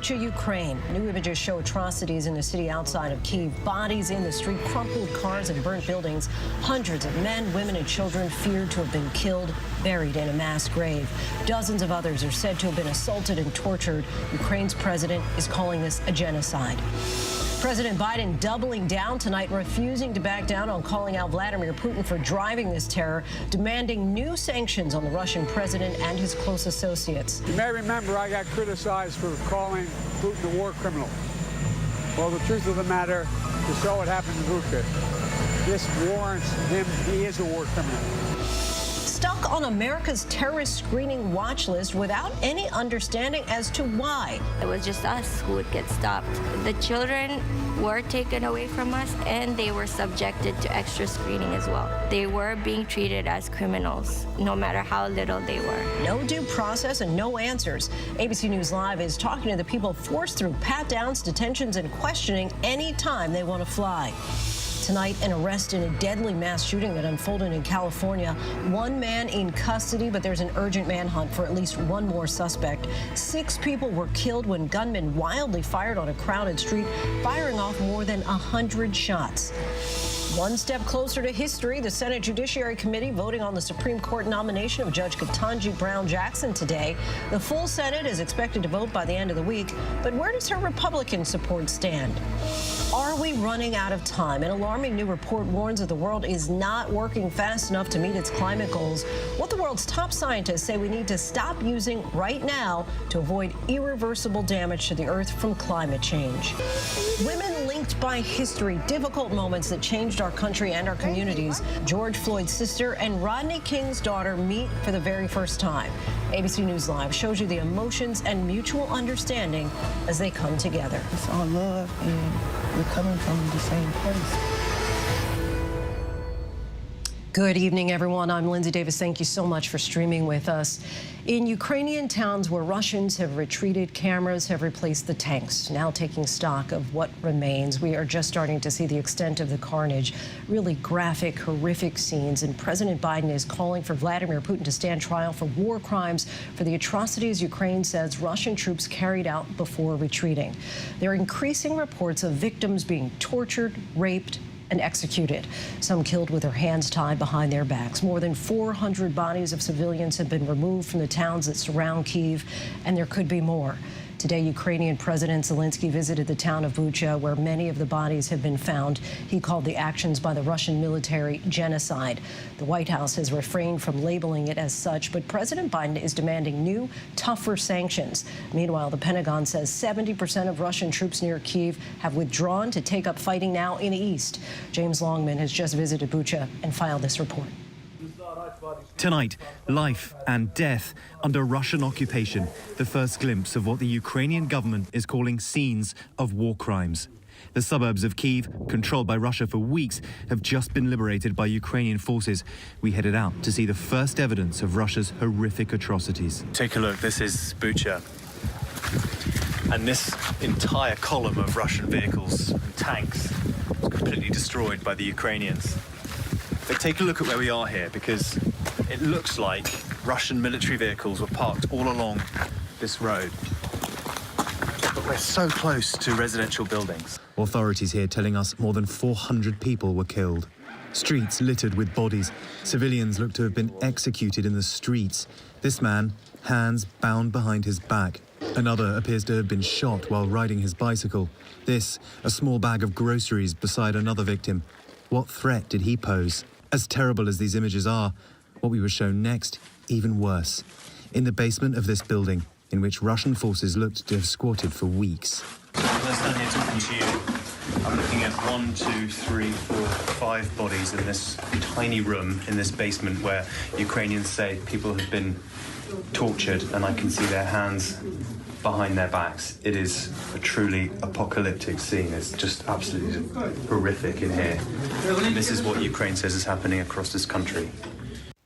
Bucha, Ukraine. New images show atrocities in the city outside of Kiev. Bodies in the street, crumpled cars and burnt buildings. Hundreds of men, women, and children feared to have been killed, buried in a mass grave. Dozens of others are said to have been assaulted and tortured. Ukraine's president is calling this a genocide. President Biden doubling down tonight, refusing to back down on calling out Vladimir Putin for driving this terror, demanding new sanctions on the Russian president and his close associates. You may remember I got criticized for calling Putin a war criminal. Well, the truth of the matter, you saw what happened in Bucha. This warrants him. He is a war criminal. Stuck on America's terrorist screening watch list without any understanding as to why. It was just us who would get stopped. The children were taken away from us, and they were subjected to extra screening as well. They were being treated as criminals, no matter how little they were. No due process and no answers. ABC News Live is talking to the people forced through pat-downs, detentions, and questioning any time they want to fly. Tonight, an arrest in a deadly mass shooting that unfolded in California. One man in custody, but there's an urgent manhunt for at least one more suspect. 6 people were killed when gunmen wildly fired on a crowded street, firing off more than 100 shots. One step closer to history, the Senate Judiciary Committee voting on the Supreme Court nomination of Judge Katanji Brown Jackson today. The full Senate is expected to vote by the end of the week, but where does her Republican support stand? Are we running out of time? An alarming new report warns that the world is not working fast enough to meet its climate goals. What the world's top scientists say we need to stop using right now to avoid irreversible damage to the Earth from climate change. Women linked by history, difficult moments that changed our country and our communities. George Floyd's sister and Rodney King's daughter meet for the very first time. ABC News Live shows you the emotions and mutual understanding as they come together. It's all love, and we're coming from the same place. Good evening, everyone. I'm Lindsay Davis. Thank you so much for streaming with us. In Ukrainian towns where Russians have retreated, cameras have replaced the tanks, now taking stock of what remains. We are just starting to see the extent of the carnage, really graphic, horrific scenes. And President Biden is calling for Vladimir Putin to stand trial for war crimes for the atrocities Ukraine says Russian troops carried out before retreating. There are increasing reports of victims being tortured, raped, and executed, some killed with their hands tied behind their backs. More than 400 bodies of civilians have been removed from the towns that surround Kiev, and there could be more. Today, Ukrainian President Zelensky visited the town of Bucha, where many of the bodies have been found. He called the actions by the Russian military genocide. The White House has refrained from labeling it as such, but President Biden is demanding new, tougher sanctions. Meanwhile, the Pentagon says 70% of Russian troops near Kiev have withdrawn to take up fighting now in the east. James Longman has just visited Bucha and filed this report. Tonight, life and death under Russian occupation, the first glimpse of what the Ukrainian government is calling scenes of war crimes. The suburbs of Kiev, controlled by Russia for weeks, have just been liberated by Ukrainian forces. We headed out to see the first evidence of Russia's horrific atrocities. Take a look, this is Bucha. And this entire column of Russian vehicles and tanks was completely destroyed by the Ukrainians. But take a look at where we are here, because it looks like Russian military vehicles were parked all along this road. But we're so close to residential buildings. Authorities here telling us more than 400 people were killed. Streets littered with bodies. Civilians look to have been executed in the streets. This man, hands bound behind his back. Another appears to have been shot while riding his bicycle. This, a small bag of groceries beside another victim. What threat did he pose? As terrible as these images are, what we were shown next, even worse. In the basement of this building, in which Russian forces looked to have squatted for weeks. As I stand here talking to you, I'm looking at 1, 2, 3, 4, 5 bodies in this tiny room in this basement where Ukrainians say people have been tortured, and I can see their hands behind their backs. It is a truly apocalyptic scene. It's just absolutely horrific in here. And this is what Ukraine says is happening across this country.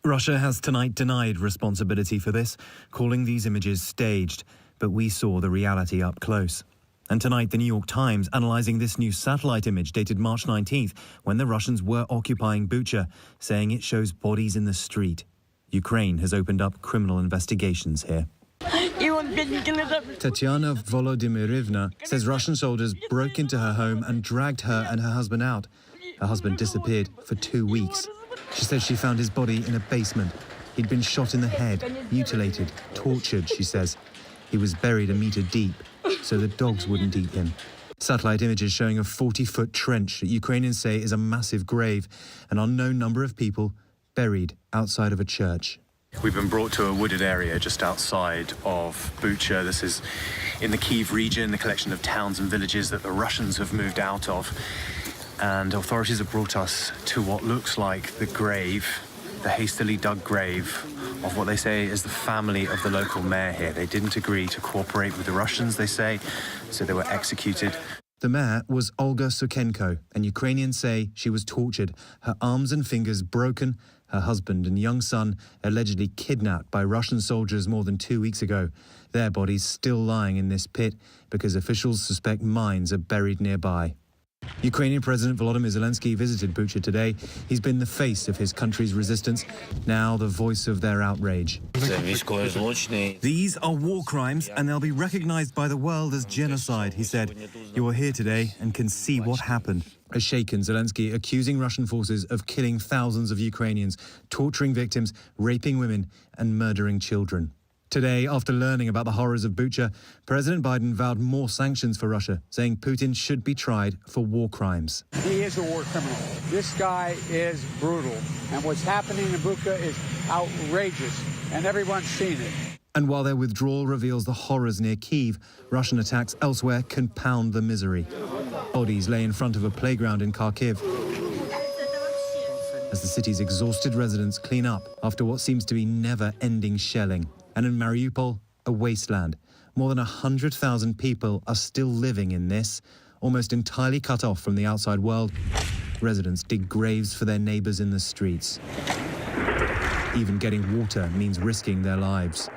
Russia has tonight denied responsibility for this, calling these images staged, but we saw the reality up close. And tonight, the New York Times analysing this new satellite image dated March 19th, when the Russians were occupying Bucha, saying it shows bodies in the street. Ukraine has opened up criminal investigations here. Even Tatiana Volodymyrivna says Russian soldiers broke into her home and dragged her and her husband out. Her husband disappeared for 2 weeks. She says she found his body in a basement. He'd been shot in the head, mutilated, tortured, she says. He was buried a metre deep, so the dogs wouldn't eat him. Satellite images showing a 40-foot trench that Ukrainians say is a massive grave, an unknown number of people buried outside of a church. We've been brought to a wooded area just outside of Bucha. This is in the Kiev region, the collection of towns and villages that the Russians have moved out of. And authorities have brought us to what looks like the grave, the hastily dug grave of what they say is the family of the local mayor here. They didn't agree to cooperate with the Russians, they say, so they were executed. The mayor was Olga Sukhenko, and Ukrainians say she was tortured, her arms and fingers broken, her husband and young son allegedly kidnapped by Russian soldiers more than 2 weeks ago. Their bodies still lying in this pit because officials suspect mines are buried nearby. Ukrainian President Volodymyr Zelensky visited Bucha today. He's been the face of his country's resistance, now the voice of their outrage. These are war crimes and they'll be recognized by the world as genocide, he said. You are here today and can see what happened. A shaken Zelensky accusing Russian forces of killing thousands of Ukrainians, torturing victims, raping women and murdering children. Today, after learning about the horrors of Bucha, President Biden vowed more sanctions for Russia, saying Putin should be tried for war crimes. He is a war criminal. This guy is brutal. And what's happening in Bucha is outrageous, and everyone's seen it. And while their withdrawal reveals the horrors near Kiev, Russian attacks elsewhere compound the misery. Bodies lay in front of a playground in Kharkiv as the city's exhausted residents clean up after what seems to be never-ending shelling. And in Mariupol, a wasteland. More than 100,000 people are still living in this, almost entirely cut off from the outside world. Residents dig graves for their neighbors in the streets. Even getting water means risking their lives.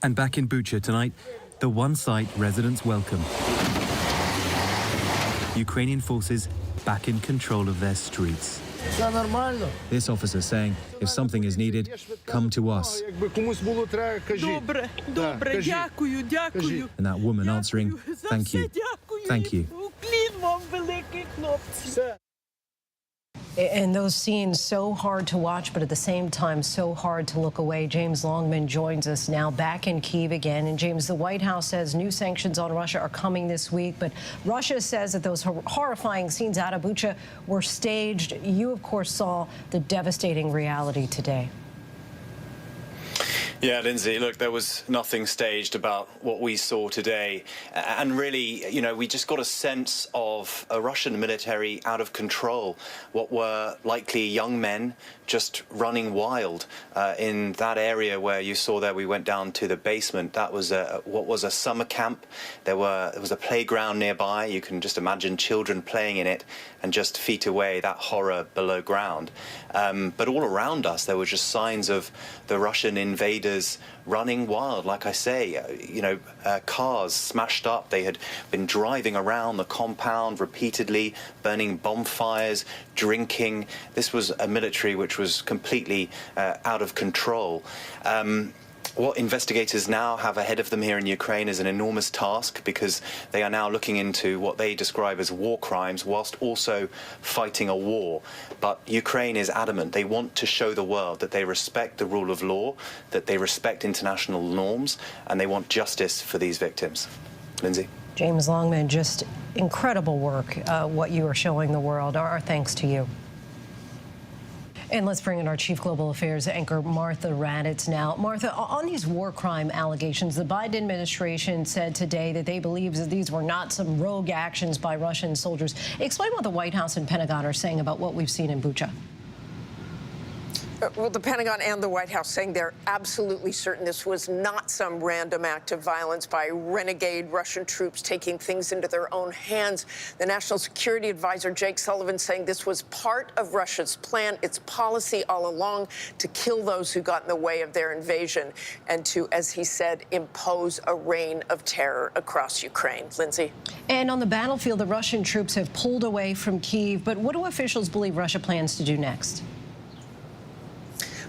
And back in Bucha tonight, the one site residents welcome. Ukrainian forces back in control of their streets. This officer saying, if something is needed, come to us. And that woman answering, thank you, thank you. And those scenes so hard to watch, but at the same time so hard to look away. James Longman joins us now back in Kiev again. And James, the White House says new sanctions on Russia are coming this week, but Russia says that those horrifying scenes out of Bucha were staged. You, of course, saw the devastating reality today. Yeah, Lindsay, look, there was nothing staged about what we saw today. And really, you know, we just got a sense of a Russian military out of control, what were likely young men just running wild in that area where you saw there. We went down to the basement. That was what was a summer camp. There was a playground nearby. You can just imagine children playing in it, and just feet away, that horror below ground. But all around us, there were just signs of the Russian invaders running wild. Like I say, cars smashed up. They had been driving around the compound repeatedly, burning bonfires, drinking. This was a military which was completely out of control. What investigators now have ahead of them here in Ukraine is an enormous task, because they are now looking into what they describe as war crimes whilst also fighting a war. But Ukraine is adamant. They want to show the world that they respect the rule of law, that they respect international norms, and they want justice for these victims. Lindsay? James Longman, just incredible work, what you are showing the world. Our thanks to you. And let's bring in our Chief Global Affairs anchor, Martha Raddatz now. Martha, on these war crime allegations, the Biden administration said today that they believe that these were not some rogue actions by Russian soldiers. Explain what the White House and Pentagon are saying about what we've seen in Bucha. Well, the Pentagon and the White House saying they're absolutely certain this was not some random act of violence by renegade Russian troops taking things into their own hands. The National Security Advisor, Jake Sullivan, saying this was part of Russia's plan, its policy all along, to kill those who got in the way of their invasion and to, as he said, impose a reign of terror across Ukraine. Lindsay? And on the battlefield, the Russian troops have pulled away from Kiev. But what do officials believe Russia plans to do next?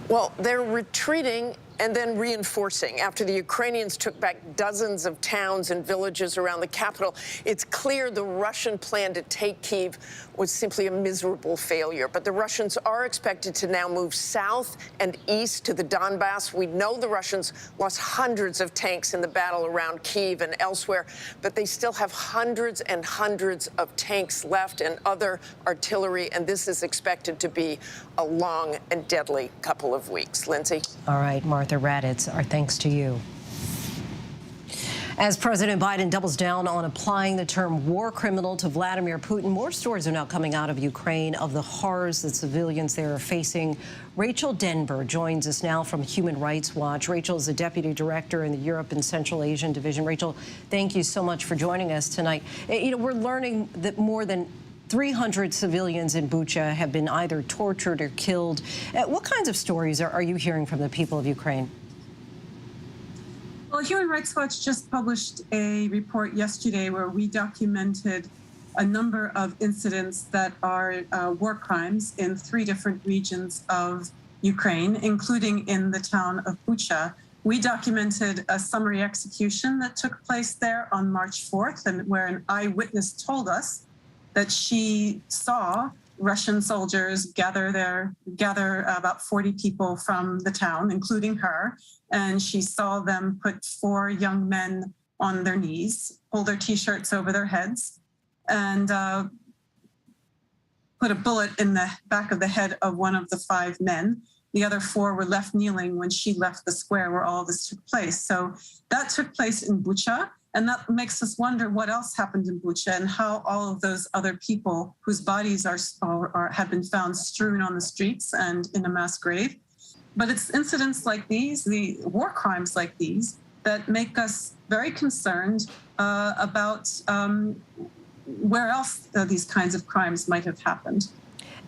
Well, they're retreating and then reinforcing. After the Ukrainians took back dozens of towns and villages around the capital, it's clear the Russian plan to take Kiev was simply a miserable failure. But the Russians are expected to now move south and east to the Donbass. We know the Russians lost hundreds of tanks in the battle around Kiev and elsewhere, but they still have hundreds and hundreds of tanks left and other artillery, and this is expected to be a long and deadly couple of weeks. Lindsay? All right, Martha Raddatz, our thanks to you. As President Biden doubles down on applying the term war criminal to Vladimir Putin, more stories are now coming out of Ukraine of the horrors that civilians there are facing. Rachel Denver joins us now from Human Rights Watch. Rachel is the deputy director in the Europe and Central Asian Division. Rachel, thank you so much for joining us tonight. You know, we're learning that more than 300 civilians in Bucha have been either tortured or killed. What kinds of stories are you hearing from the people of Ukraine? Well, Human Rights Watch just published a report yesterday where we documented a number of incidents that are war crimes in 3 different regions of Ukraine, including in the town of Bucha. We documented a summary execution that took place there on March 4th, and where an eyewitness told us that she saw Russian soldiers gather about 40 people from the town, including her, and she saw them put 4 young men on their knees, pull their T-shirts over their heads, and put a bullet in the back of the head of one of the 5 men. The other 4 were left kneeling when she left the square where all this took place. So that took place in Bucha. And that makes us wonder what else happened in Bucha and how all of those other people whose bodies have been found strewn on the streets and in a mass grave. But it's incidents like these, the war crimes like these, that make us very concerned about where else these kinds of crimes might have happened.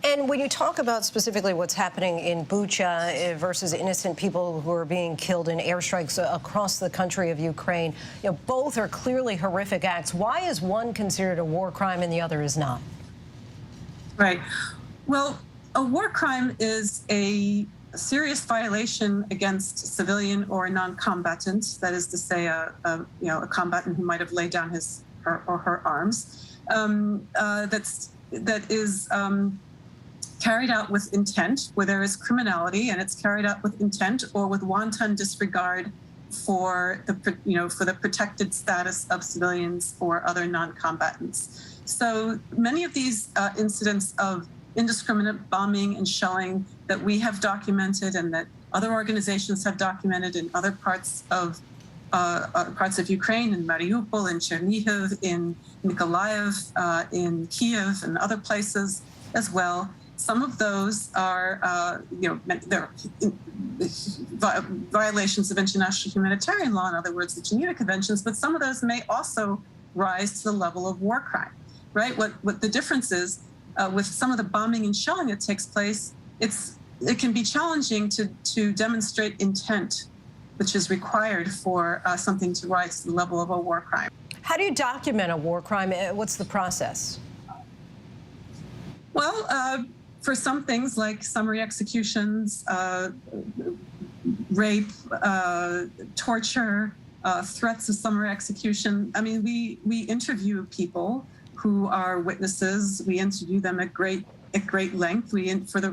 And when you talk about specifically what's happening in Bucha versus innocent people who are being killed in airstrikes across the country of Ukraine, you know, both are clearly horrific acts. Why is one considered a war crime and the other is not? Right. Well, a war crime is a serious violation against civilian or non-combatant, that is to say, a combatant who might have laid down his or her arms, that is carried out with intent, where there is criminality, and it's carried out with intent or with wanton disregard for the protected status of civilians or other non-combatants. So many of these incidents of indiscriminate bombing and shelling that we have documented and that other organizations have documented in other parts of Ukraine, in Mariupol, in Chernihiv, in Mykolaiv, in Kiev, and other places as well. Some of those are, they're violations of international humanitarian law, in other words, the Geneva Conventions, but some of those may also rise to the level of war crime, right? What the difference is with some of the bombing and shelling that takes place, it can be challenging to demonstrate intent, which is required for something to rise to the level of a war crime. How do you document a war crime? What's the process? Well, for some things like summary executions, rape, torture, threats of summary execution. I mean, we interview people who are witnesses. We interview them at great length.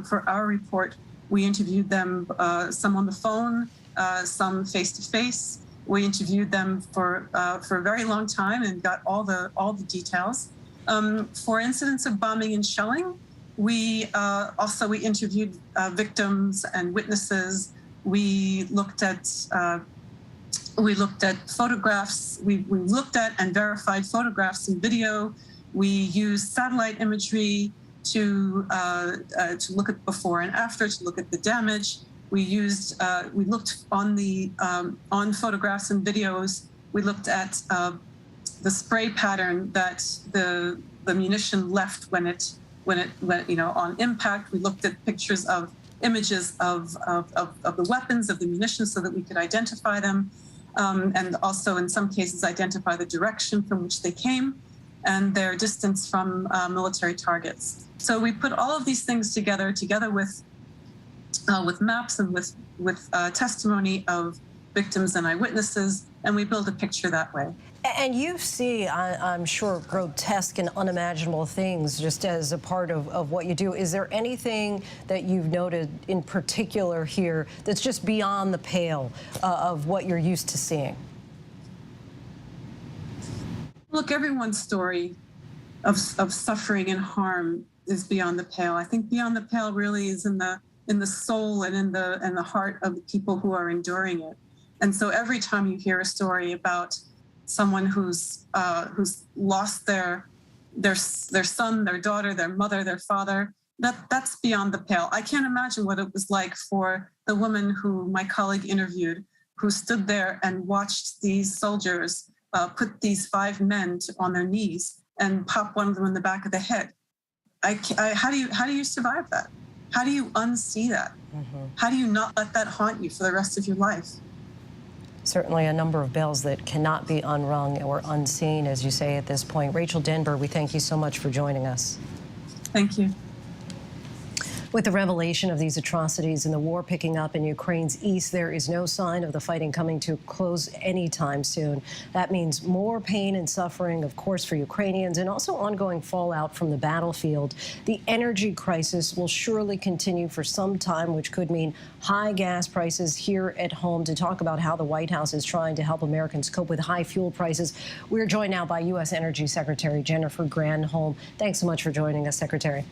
For our report, we interviewed them, some on the phone, some face to face. We interviewed them for a very long time and got all the details. For incidents of bombing and shelling, we interviewed victims and witnesses. We looked at photographs. We looked at and verified photographs and video. We used satellite imagery to look at before and after, to look at the damage. We looked on photographs and videos. We looked at the spray pattern that the munition left when it on impact. We looked at pictures of images of the weapons, of the munitions, so that we could identify them, and also in some cases identify the direction from which they came and their distance from military targets. So we put all of these things together with with maps and with testimony of victims and eyewitnesses, and we build a picture that way. And you see, I'm sure, grotesque and unimaginable things just as a part of what you do. Is there anything that you've noted in particular here that's just beyond the pale of what you're used to seeing? Look, everyone's story of suffering and harm is beyond the pale. I think beyond the pale really is in the soul and in the heart of the people who are enduring it. And so every time you hear a story about someone who's lost their son, their daughter, their mother, their father, that's beyond the pale. I can't imagine what it was like for the woman who my colleague interviewed, who stood there and watched these soldiers put these 5 men on their knees and pop one of them in the back of the head. How do you survive that? How do you unsee that? Mm-hmm. How do you not let that haunt you for the rest of your life? Certainly a number of bells that cannot be unrung or unseen, as you say at this point. Rachel Denver, we thank you so much for joining us. Thank you. With the revelation of these atrocities and the war picking up in Ukraine's east, there is no sign of the fighting coming to close anytime soon. That means more pain and suffering, of course, for Ukrainians, and also ongoing fallout from the battlefield. The energy crisis will surely continue for some time, which could mean high gas prices here at home. To talk about how the White House is trying to help Americans cope with high fuel prices, we're joined now by U.S. Energy Secretary Jennifer Granholm. Thanks so much for joining us, Secretary.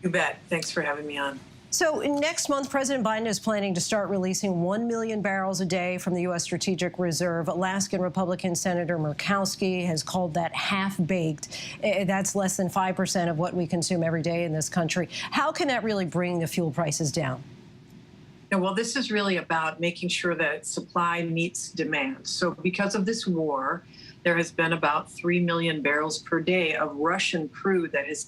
You bet. Thanks for having me on. So next month, President Biden is planning to start releasing 1 million barrels a day from the U.S. Strategic Reserve. Alaskan Republican Senator Murkowski has called that half-baked. That's less than 5% of what we consume every day in this country. How can that really bring the fuel prices down? Yeah, well, this is really about making sure that supply meets demand. So because of this war, there has been about 3 million barrels per day of Russian crude that has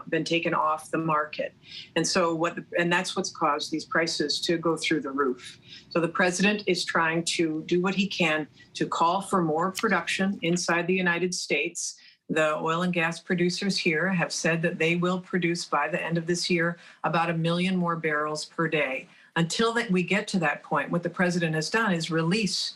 been taken off the market. And so that's what's caused these prices to go through the roof. So the president is trying to do what he can to call for more production inside the United States. The oil and gas producers here have said that they will produce by the end of this year about 1 million more barrels per day. Until we get to that point, what the president has done is release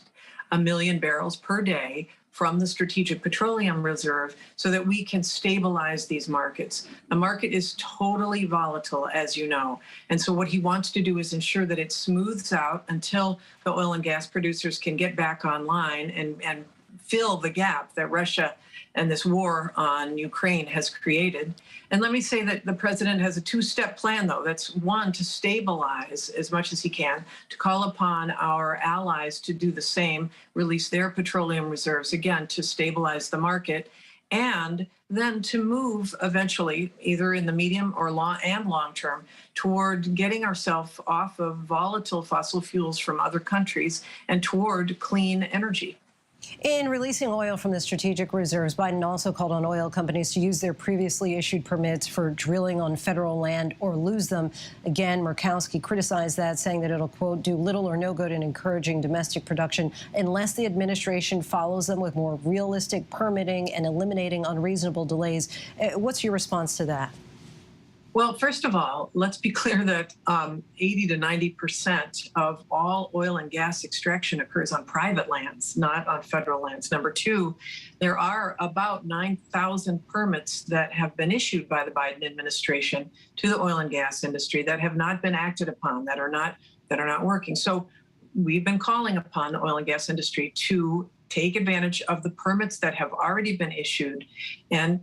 1 million barrels per day from the Strategic Petroleum Reserve so that we can stabilize these markets. The market is totally volatile, as you know. And so what he wants to do is ensure that it smooths out until the oil and gas producers can get back online and fill the gap that Russia and this war on Ukraine has created. And let me say that the president has a 2-step plan, though. That's one, to stabilize as much as he can, to call upon our allies to do the same, release their petroleum reserves, again, to stabilize the market, and then to move eventually, either in the medium or long term, toward getting ourselves off of volatile fossil fuels from other countries and toward clean energy. In releasing oil from the strategic reserves, Biden also called on oil companies to use their previously issued permits for drilling on federal land or lose them. Again, Murkowski criticized that, saying that it'll, quote, do little or no good in encouraging domestic production unless the administration follows them with more realistic permitting and eliminating unreasonable delays. What's your response to that? Well, first of all, let's be clear that 80 to 90% of all oil and gas extraction occurs on private lands, not on federal lands. Number two, there are about 9,000 permits that have been issued by the Biden administration to the oil and gas industry that have not been acted upon, that are not working. So we've been calling upon the oil and gas industry to take advantage of the permits that have already been issued and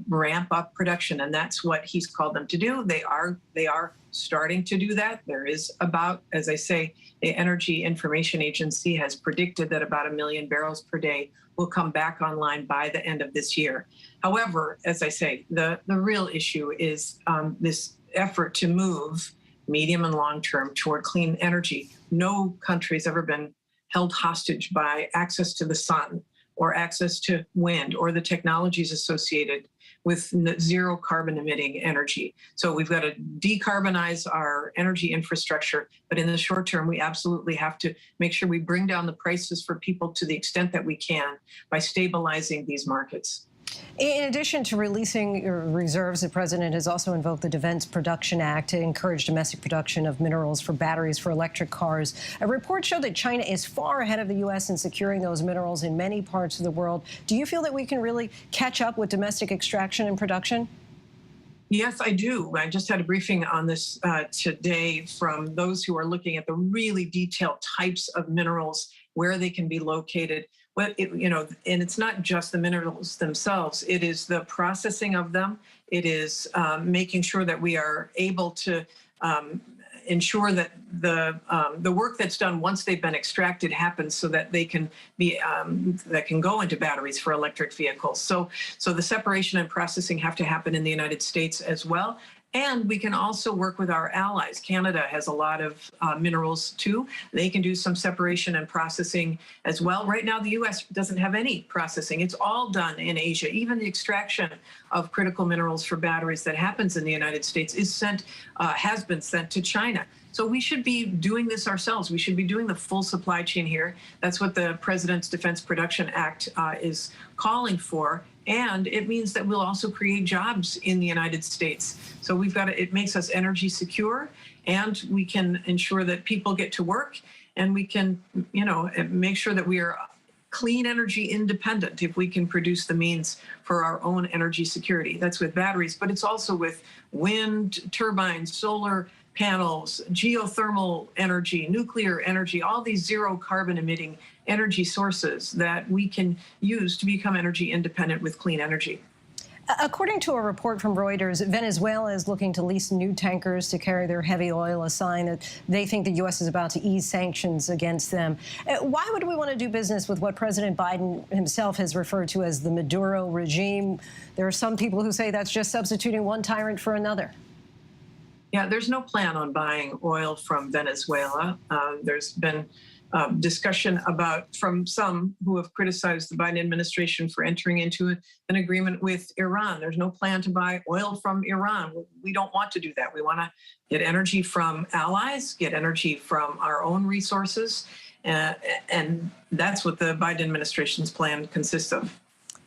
ramp up production. And that's what he's called them to do. They are starting to do that. There is about, as I say, the Energy Information Agency has predicted that about 1 million barrels per day will come back online by the end of this year. However, as I say, the real issue is this effort to move medium and long term toward clean energy. No country's ever been held hostage by access to the sun or access to wind or the technologies associated with zero carbon emitting energy. So we've got to decarbonize our energy infrastructure, but in the short term, we absolutely have to make sure we bring down the prices for people to the extent that we can by stabilizing these markets. In addition to releasing reserves, the president has also invoked the Defense Production Act to encourage domestic production of minerals for batteries for electric cars. A report showed that China is far ahead of the U.S. in securing those minerals in many parts of the world. Do you feel that we can really catch up with domestic extraction and production? Yes, I do. I just had a briefing on this today from those who are looking at the really detailed types of minerals, where they can be located. But and it's not just the minerals themselves. It is the processing of them. It is making sure that we are able to ensure that the work that's done once they've been extracted happens so that they can be that can go into batteries for electric vehicles. So the separation and processing have to happen in the United States as well. And we can also work with our allies. Canada has a lot of minerals too. They can do some separation and processing as well. Right now, the U.S. doesn't have any processing. It's all done in Asia. Even the extraction of critical minerals for batteries that happens in the United States has been sent to China. So we should be doing this ourselves. We should be doing the full supply chain here. That's what the President's Defense Production Act is calling for. And it means that we'll also create jobs in the United States. So it makes us energy secure, and we can ensure that people get to work, and we can, make sure that we are clean energy independent if we can produce the means for our own energy security. That's with batteries, but it's also with wind turbines, solar panels, geothermal energy, nuclear energy, all these zero carbon emitting energy sources that we can use to become energy independent with clean energy. According to a report from Reuters, Venezuela is looking to lease new tankers to carry their heavy oil, a sign that they think the U.S. is about to ease sanctions against them. Why would we want to do business with what President Biden himself has referred to as the Maduro regime? There are some people who say that's just substituting one tyrant for another. Yeah, there's no plan on buying oil from Venezuela. There's been discussion from some who have criticized the Biden administration for entering into an agreement with Iran. There's no plan to buy oil from Iran. We don't want to do that. We want to get energy from allies, get energy from our own resources, and that's what the Biden administration's plan consists of.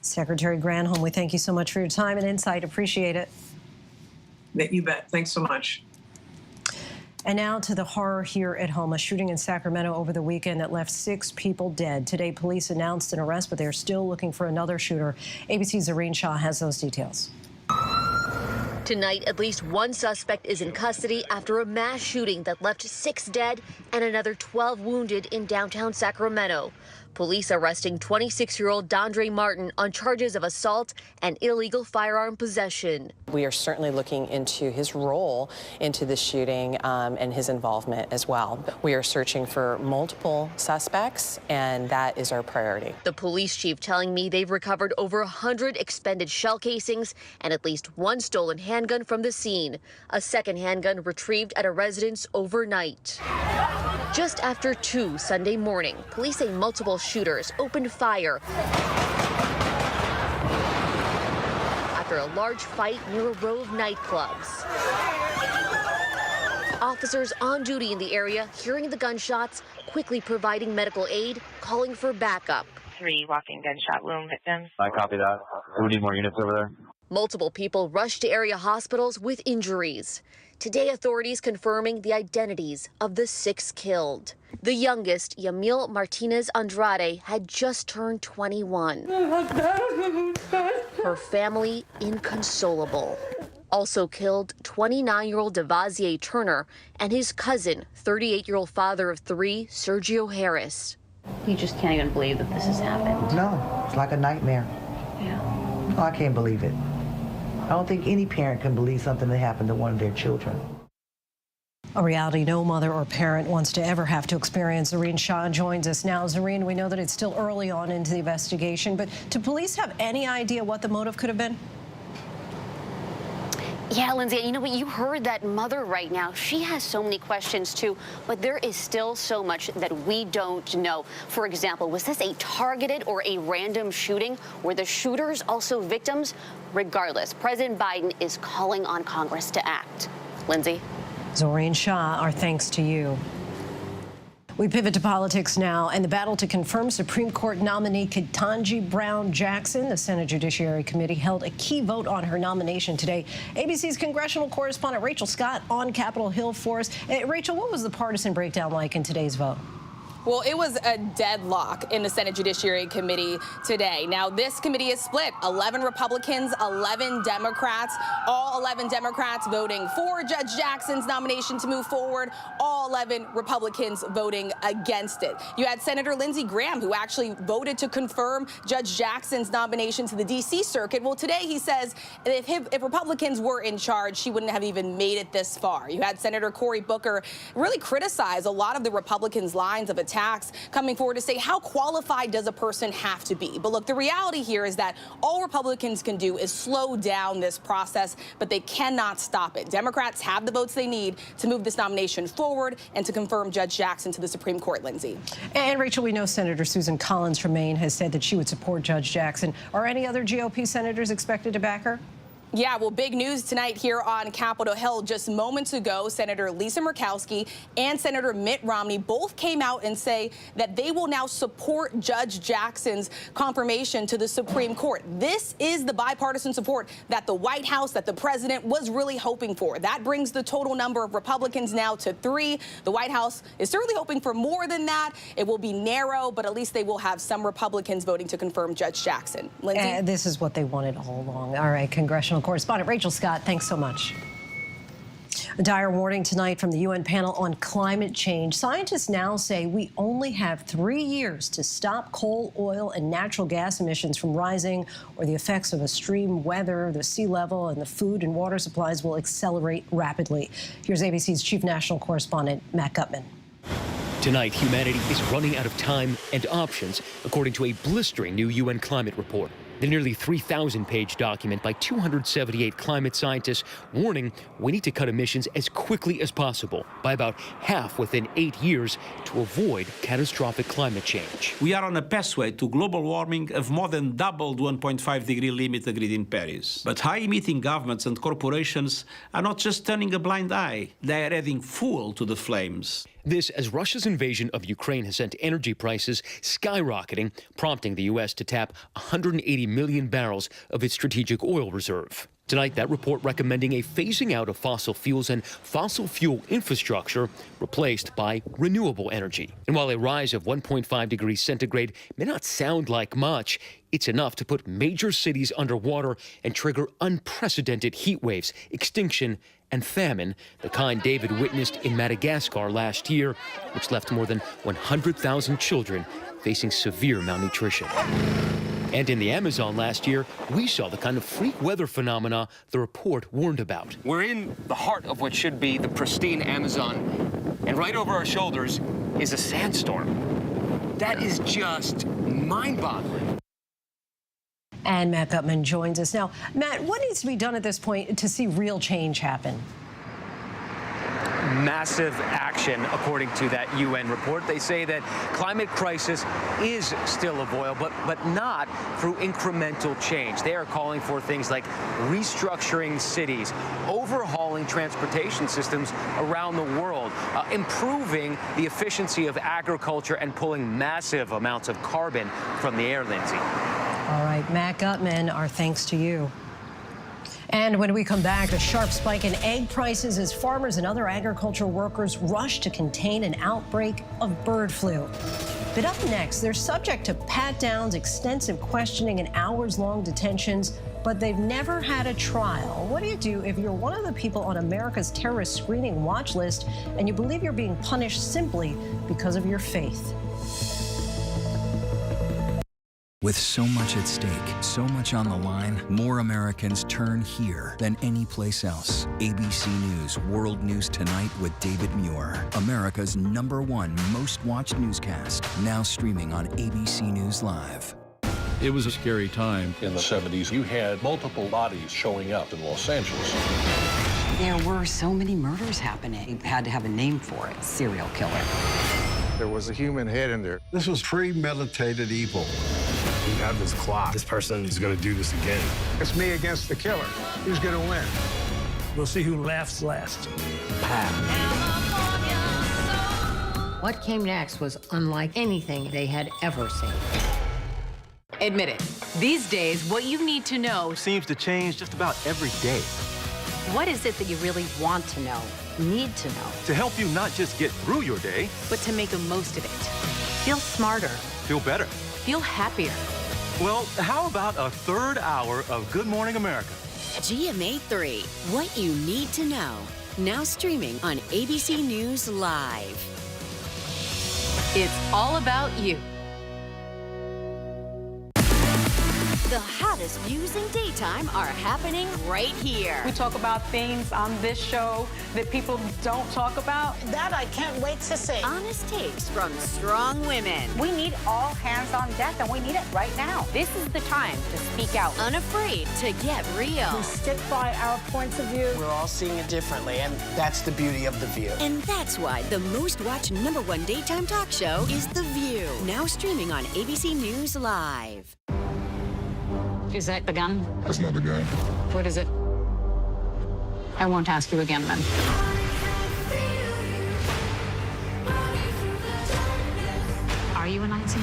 Secretary Granholm, we thank you so much for your time and insight. Appreciate it. You bet. Thanks so much. And now to the horror here at home. A shooting in Sacramento over the weekend that left 6 people dead. Today, police announced an arrest, but they're still looking for another shooter. ABC's Zareen Shah has those details. Tonight, at least one suspect is in custody after a mass shooting that left 6 dead and another 12 wounded in downtown Sacramento. Police arresting 26-year-old Dondre Martin on charges of assault and illegal firearm possession. We are certainly looking into his role into the shooting and his involvement as well. We are searching for multiple suspects, and that is our priority. The police chief telling me they've recovered over 100 expended shell casings and at least 1 stolen handgun from the scene. A second handgun retrieved at a residence overnight. Just after 2 Sunday morning, police say multiple shooters opened fire after a large fight near a row of nightclubs. Officers on duty in the area hearing the gunshots, quickly providing medical aid, calling for backup. 3 walk-in gunshot wound victims. I copy that. We need more units over there. Multiple people rushed to area hospitals with injuries. Today, authorities confirming the identities of the 6 killed. The youngest, Yamil Martinez Andrade, had just turned 21. Her family inconsolable. Also killed, 29-year-old Devazier Turner and his cousin, 38-year-old father of 3, Sergio Harris. You just can't even believe that this has happened. No, it's like a nightmare. Yeah. No, I can't believe it. I don't think any parent can believe something that happened to one of their children. A reality no mother or parent wants to ever have to experience. Zareen Shah joins us now. Zareen, we know that it's still early on into the investigation, but do police have any idea what the motive could have been? Yeah, Lindsay, you know what? You heard that mother right now. She has so many questions, too, but there is still so much that we don't know. For example, was this a targeted or a random shooting? Were the shooters also victims? Regardless, President Biden is calling on Congress to act. Lindsay? Zareen Shah, our thanks to you. We pivot to politics now, and the battle to confirm Supreme Court nominee Katanji Brown Jackson. The Senate Judiciary Committee held a key vote on her nomination today. ABC's congressional correspondent Rachel Scott on Capitol Hill for us. Rachel, what was the partisan breakdown like in today's vote? Well, it was a deadlock in the Senate Judiciary Committee today. Now, this committee is split. 11 Republicans, 11 Democrats. All 11 Democrats voting for Judge Jackson's nomination to move forward. All 11 Republicans voting against it. You had Senator Lindsey Graham, who actually voted to confirm Judge Jackson's nomination to the D.C. Circuit. Well, today he says if Republicans were in charge, she wouldn't have even made it this far. You had Senator Cory Booker really criticize a lot of the Republicans' lines of attacks, coming forward to say, how qualified does a person have to be? But look, the reality here is that all Republicans can do is slow down this process, but they cannot stop it. Democrats have the votes they need to move this nomination forward and to confirm Judge Jackson to the Supreme Court, Lindsay. And Rachel, we know Senator Susan Collins from Maine has said that she would support Judge Jackson. Are any other GOP senators expected to back her? Yeah, well, big news tonight here on Capitol Hill. Just moments ago, Senator Lisa Murkowski and Senator Mitt Romney both came out and say that they will now support Judge Jackson's confirmation to the Supreme Court. This is the bipartisan support that the White House, that the president was really hoping for. That brings the total number of Republicans now to 3. The White House is certainly hoping for more than that. It will be narrow, but at least they will have some Republicans voting to confirm Judge Jackson. Lindsay? This is what they wanted all along. All right, congressional correspondent Rachel Scott, thanks so much. A dire warning tonight from the UN panel on climate change. Scientists now say we only have 3 years to stop coal, oil, and natural gas emissions from rising, or the effects of extreme weather, the sea level, and the food and water supplies will accelerate rapidly. Here's ABC's chief national correspondent, Matt Gutman. Tonight, humanity is running out of time and options, according to a blistering new UN climate report. The nearly 3,000-page document by 278 climate scientists warning we need to cut emissions as quickly as possible, by about half within 8 years, to avoid catastrophic climate change. We are on a pathway to global warming of more than double the 1.5-degree limit agreed in Paris. But high-emitting governments and corporations are not just turning a blind eye, they are adding fuel to the flames. This as Russia's invasion of Ukraine has sent energy prices skyrocketing, prompting the U.S. to tap 180 million barrels of its strategic oil reserve. Tonight, that report recommending a phasing out of fossil fuels and fossil fuel infrastructure replaced by renewable energy. And while a rise of 1.5 degrees centigrade may not sound like much, it's enough to put major cities underwater and trigger unprecedented heat waves, extinction, and famine, the kind David witnessed in Madagascar last year, which left more than 100,000 children facing severe malnutrition. And in the Amazon last year, we saw the kind of freak weather phenomena the report warned about. We're in the heart of what should be the pristine Amazon, and right over our shoulders is a sandstorm. That is just mind-boggling. And Matt Gutman joins us now. Matt, what needs to be done at this point to see real change happen? Massive action, according to that UN report. They say that climate crisis is still avoidable, but not through incremental change. They are calling for things like restructuring cities, overhauling transportation systems around the world, improving the efficiency of agriculture, and pulling massive amounts of carbon from the air, Lindsay. All right, Matt Gutman, our thanks to you. And when we come back, a sharp spike in egg prices as farmers and other agricultural workers rush to contain an outbreak of bird flu. But up next, they're subject to pat-downs, extensive questioning, and hours-long detentions, but they've never had a trial. What do you do if you're one of the people on America's terrorist screening watch list and you believe you're being punished simply because of your faith? With so much at stake, so much on the line, more Americans turn here than any place else. ABC News World News Tonight with David Muir, America's #1 most watched newscast, now streaming on ABC News Live. It was a scary time. In the 70s, you had multiple bodies showing up in Los Angeles. There were so many murders happening. You had to have a name for it, serial killer. There was a human head in there. This was premeditated evil. We have this clock. This person is going to do this again. It's me against the killer. Who's going to win? We'll see who laughs last. What came next was unlike anything they had ever seen. Admit it, these days, what you need to know seems to change just about every day. What is it that you really want to know, need to know? To help you not just get through your day, but to make the most of it. Feel smarter. Feel better. Feel happier. Well, how about a third hour of Good Morning America? GMA 3, what you need to know. Now streaming on ABC News Live. It's all about you. The hottest views in daytime are happening right here. We talk about things on this show that people don't talk about. That I can't wait to see. Honest takes from strong women. We need all hands on deck, and we need it right now. This is the time to speak out. Unafraid to get real. We stick by our points of view. We're all seeing it differently, and that's the beauty of The View. And that's why the most watched #1 daytime talk show is The View. Now streaming on ABC News Live. Is that the gun? That's not the gun. What is it? I won't ask you again then. Are you a Nazi?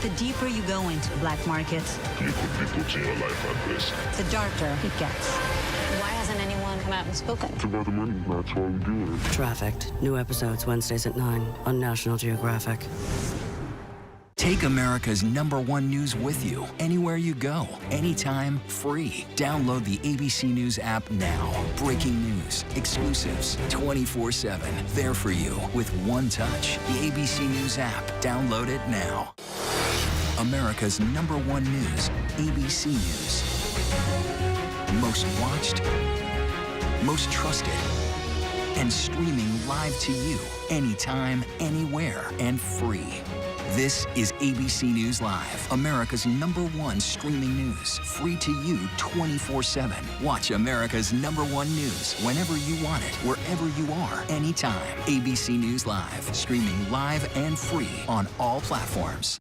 The deeper you go into black markets, You put people to your life at risk. the darker it gets. Why hasn't anyone come out and spoken? It's about the money. That's why we do it. Trafficked. New episodes Wednesdays at 9 on National Geographic. Take America's #1 news with you anywhere you go, anytime, free. Download the ABC News app now. Breaking news, exclusives, 24/7. There for you with one touch. The ABC News app. Download it now. America's #1 news, ABC News. Most watched, most trusted, and streaming live to you anytime, anywhere, and free. This is ABC News Live, America's #1 streaming news. Free to you 24/7. Watch America's #1 news whenever you want it, wherever you are, anytime. ABC News Live, streaming live and free on all platforms.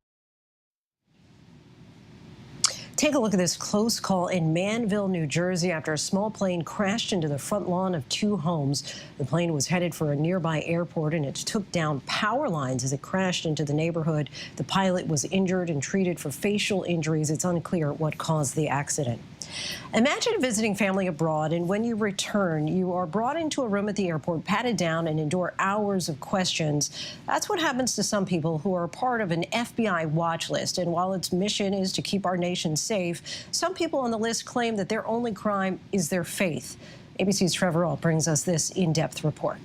Take a look at this close call in Manville, New Jersey, after a small plane crashed into the front lawn of 2 homes. The plane was headed for a nearby airport, and it took down power lines as it crashed into the neighborhood. The pilot was injured and treated for facial injuries. It's unclear what caused the accident. Imagine visiting family abroad, and when you return, you are brought into a room at the airport, patted down, and endure hours of questions. That's what happens to some people who are part of an FBI watch list. And while its mission is to keep our nation safe, some people on the list claim that their only crime is their faith. ABC's Trevor Ault brings us this in-depth report.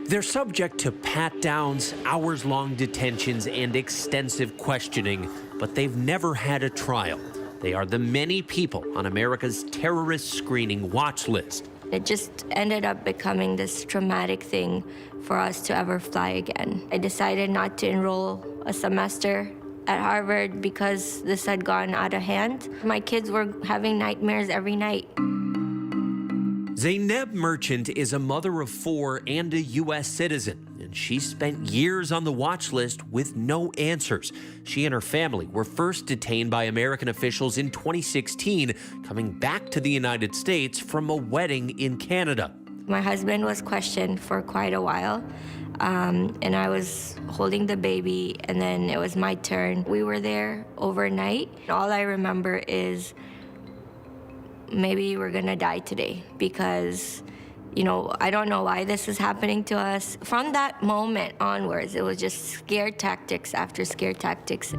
They're subject to pat-downs, hours-long detentions, and extensive questioning, but they've never had a trial. They are the many people on America's terrorist screening watch list. It just ended up becoming this traumatic thing for us to ever fly again. I decided not to enroll a semester at Harvard because this had gone out of hand. My kids were having nightmares every night. Zainab Merchant is a mother of 4 and a U.S. citizen, and she spent years on the watch list with no answers. She and her family were first detained by American officials in 2016, coming back to the United States from a wedding in Canada. My husband was questioned for quite a while, and I was holding the baby, and then it was my turn. We were there overnight. All I remember is maybe we're gonna die today because, you know, I don't know why this is happening to us. From that moment onwards, it was just scare tactics after scare tactics.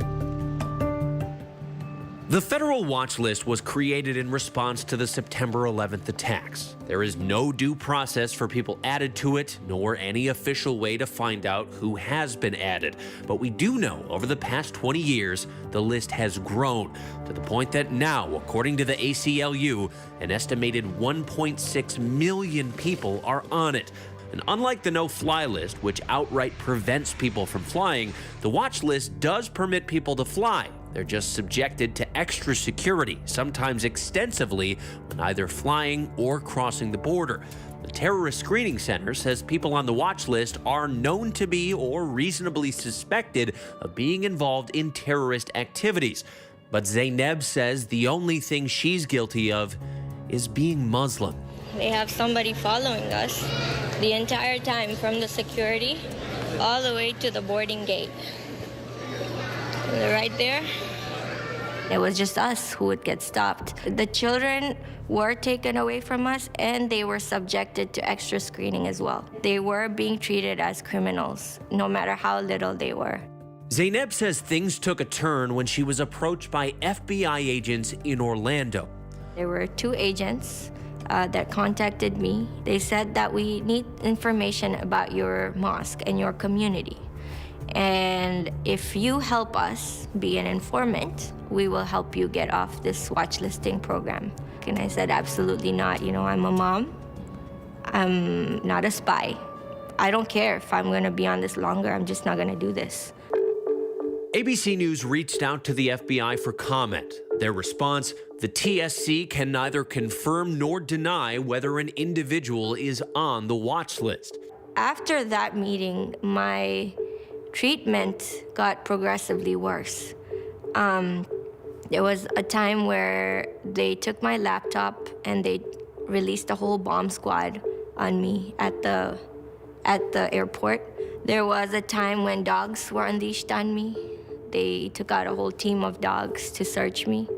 The federal watch list was created in response to the September 11th attacks. There is no due process for people added to it, nor any official way to find out who has been added. But we do know over the past 20 years, the list has grown to the point that now, according to the ACLU, an estimated 1.6 million people are on it. And unlike the no-fly list, which outright prevents people from flying, the watch list does permit people to fly. They're just subjected to extra security, sometimes extensively, when either flying or crossing the border. The Terrorist Screening Center says people on the watch list are known to be or reasonably suspected of being involved in terrorist activities. But Zainab says the only thing she's guilty of is being Muslim. They have somebody following us the entire time, from the security all the way to the boarding gate. They're right there. It was just us who would get stopped. The children were taken away from us, and they were subjected to extra screening as well. They were being treated as criminals, no matter how little they were. Zainab says things took a turn when she was approached by FBI agents in Orlando. There were 2 agents that contacted me. They said that we need information about your mosque and your community. And if you help us be an informant, we will help you get off this watch listing program. And I said, absolutely not. You know, I'm a mom. I'm not a spy. I don't care if I'm gonna be on this longer. I'm just not gonna do this. ABC News reached out to the FBI for comment. Their response, the TSC can neither confirm nor deny whether an individual is on the watch list. After that meeting, my treatment got progressively worse. There was a time where they took my laptop and they released a whole bomb squad on me at the airport. There was a time when dogs were unleashed on me. They took out a whole team of dogs to search me.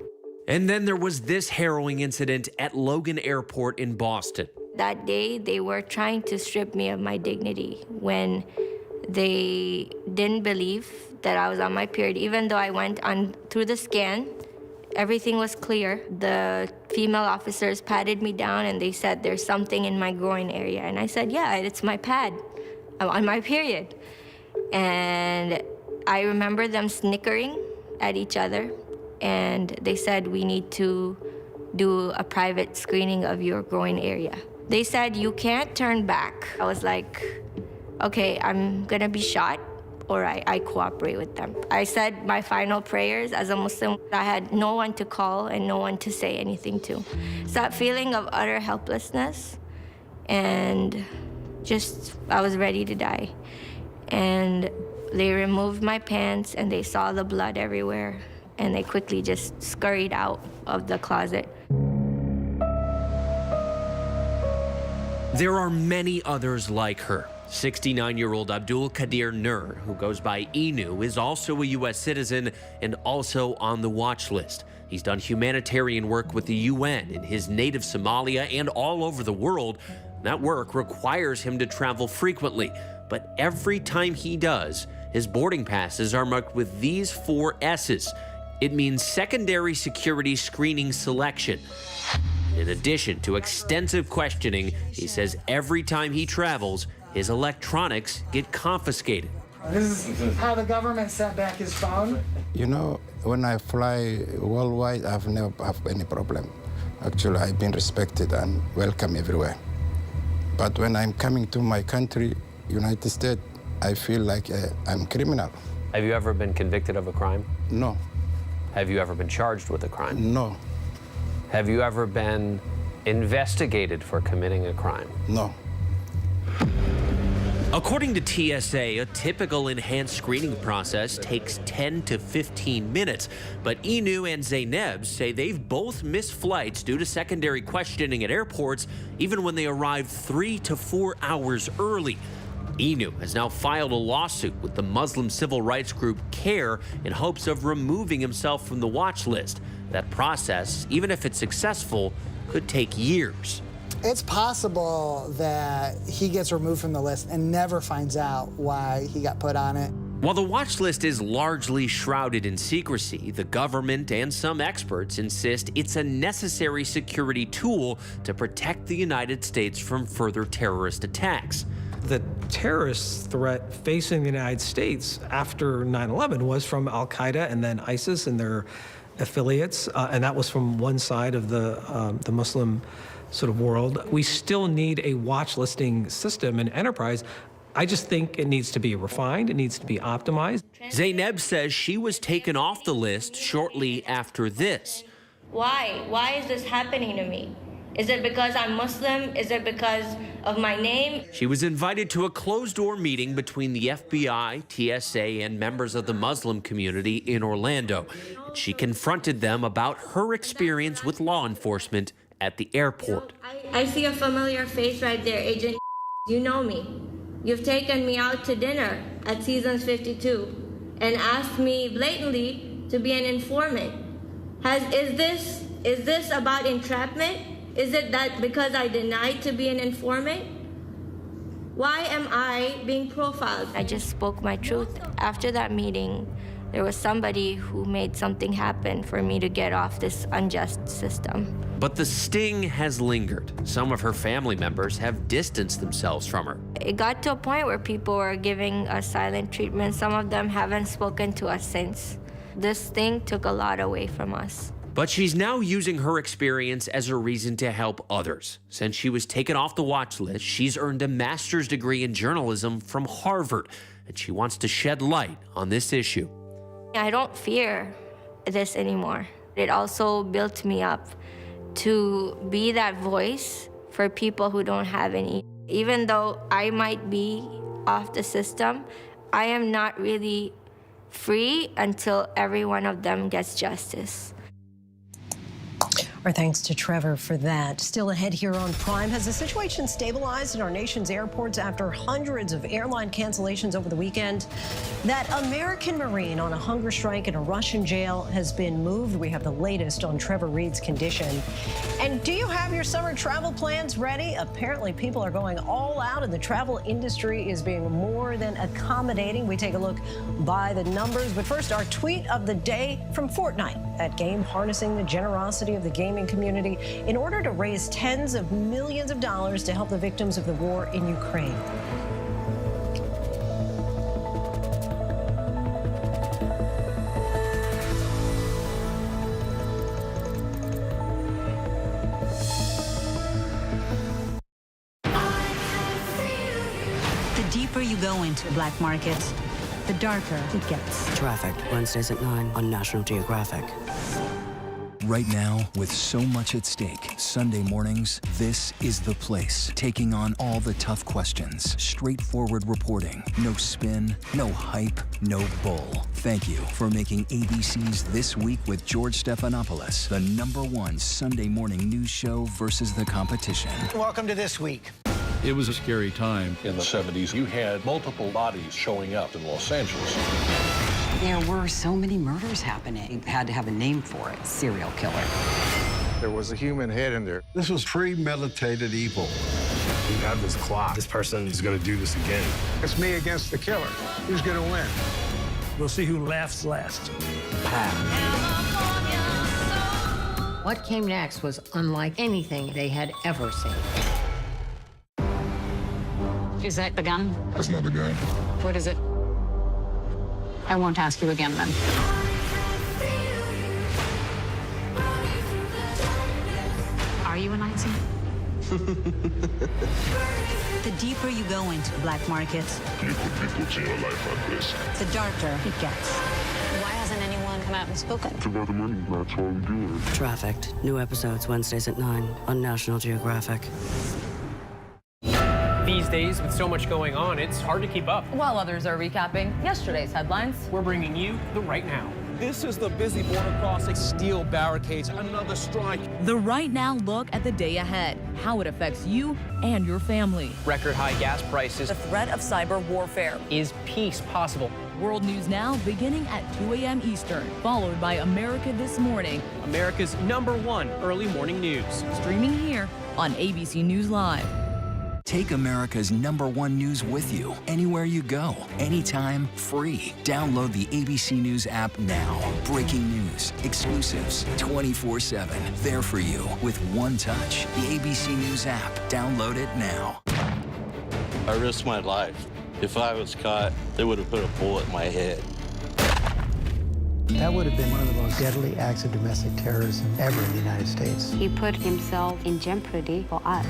And then there was this harrowing incident at Logan Airport in Boston. That day, they were trying to strip me of my dignity when they didn't believe that I was on my period. Even though I went on through the scan, everything was clear. The female officers patted me down and they said there's something in my groin area. And I said, yeah, it's my pad. I'm on my period. And I remember them snickering at each other. And they said, we need to do a private screening of your groin area. They said, you can't turn back. I was like, okay, I'm gonna be shot, or I cooperate with them. I said my final prayers as a Muslim. I had no one to call and no one to say anything to. It's that feeling of utter helplessness, and just, I was ready to die. And they removed my pants and they saw the blood everywhere, and they quickly just scurried out of the closet. There are many others like her. 69-year-old Abdul Qadir Nur, who goes by Inu, is also a U.S. citizen and also on the watch list. He's done humanitarian work with the UN in his native Somalia and all over the world. That work requires him to travel frequently, but every time he does, his boarding passes are marked with these 4 S's. It means secondary security screening selection. In addition to extensive questioning, he says every time he travels, his electronics get confiscated. This is how the government sent back his phone. You know, when I fly worldwide, I've never have any problem. Actually, I've been respected and welcome everywhere. But when I'm coming to my country, United States, I feel like I'm criminal. Have you ever been convicted of a crime? No. Have you ever been charged with a crime? No. Have you ever been investigated for committing a crime? No. According to TSA, a typical enhanced screening process takes 10 to 15 minutes. But Inu and Zainab say they've both missed flights due to secondary questioning at airports, even when they arrived 3 to 4 hours early. Inu has now filed a lawsuit with the Muslim civil rights group CARE in hopes of removing himself from the watch list. That process, even if it's successful, could take years. It's possible that he gets removed from the list and never finds out why he got put on it. While the watch list is largely shrouded in secrecy, the government and some experts insist it's a necessary security tool to protect the United States from further terrorist attacks. The terrorist threat facing the United States after 9/11 was from Al-Qaeda and then ISIS and their affiliates, and that was from one side of the Muslim sort of world. We still need a watch listing system and enterprise. I just think it needs to be refined, it needs to be optimized. Zainab says she was taken off the list shortly after this. Why? Why is this happening to me? Is it because I'm Muslim? Is it because of my name? She was invited to a closed-door meeting between the FBI, TSA, and members of the Muslim community in Orlando. And she confronted them about her experience with law enforcement at the airport. I see a familiar face right there, Agent. You know me. You've taken me out to dinner at Seasons 52 and asked me blatantly to be an informant. Is this about entrapment? Is it that because I denied to be an informant? Why am I being profiled? I just spoke my truth. After that meeting, there was somebody who made something happen for me to get off this unjust system. But the sting has lingered. Some of her family members have distanced themselves from her. It got to a point where people were giving us silent treatment. Some of them haven't spoken to us since. This thing took a lot away from us. But she's now using her experience as a reason to help others. Since she was taken off the watch list, she's earned a master's degree in journalism from Harvard, and she wants to shed light on this issue. I don't fear this anymore. It also built me up to be that voice for people who don't have any. Even though I might be off the system, I am not really free until every one of them gets justice. Our thanks to Trevor for that. Still ahead here on Prime, has the situation stabilized in our nation's airports after hundreds of airline cancellations over the weekend? That American Marine on a hunger strike in a Russian jail has been moved. We have the latest on Trevor Reed's condition. And do you have your summer travel plans ready? Apparently, people are going all out, and the travel industry is being more than accommodating. We take a look by the numbers. But first, our tweet of the day from Fortnite. That game harnessing the generosity of the gaming community in order to raise tens of millions of dollars to help the victims of the war in Ukraine. The deeper you go into black markets, the darker it gets. Trafficked, Wednesdays at 9 on National Geographic. Right now, with so much at stake, Sunday mornings, this is the place. Taking on all the tough questions. Straightforward reporting. No spin, no hype, no bull. Thank you for making ABC's This Week with George Stephanopoulos the #1 Sunday morning news show versus the competition. Welcome to This Week. It was a scary time. In the 70s, you had multiple bodies showing up in Los Angeles. There were so many murders happening. He had to have a name for it, serial killer. There was a human head in there. This was premeditated evil. We have this clock. This person is going to do this again. It's me against the killer. Who's going to win? We'll see who laughs last. What came next was unlike anything they had ever seen. Is that the gun? That's not the gun. What is it? I won't ask you again then. Are you a Nazi? The deeper you go into black markets, You put people in your life like this. the darker it gets. Why hasn't anyone come out and spoken? It's about the money. That's all we do. Trafficked, new episodes Wednesdays at 9 on National Geographic. These days, with so much going on, it's hard to keep up. While others are recapping yesterday's headlines, We're bringing you the right now. This is the busy border crossing. Steel barricades, another strike. The Right Now look at the day ahead, how it affects you and your family. Record high gas prices. the threat of cyber warfare. Is peace possible? World News Now beginning at 2 a.m. Eastern, followed by America This Morning. America's #1 early morning news. Streaming here on ABC News Live. Take America's #1 news with you anywhere you go, anytime, free. Download the ABC News app now. Breaking news, exclusives, 24/7. There for you with one touch. The ABC News app. Download it now. I risked my life. If I was caught, they would have put a bullet in my head. That would have been one of the most deadly acts of domestic terrorism ever in the United States. He put himself in jeopardy for us.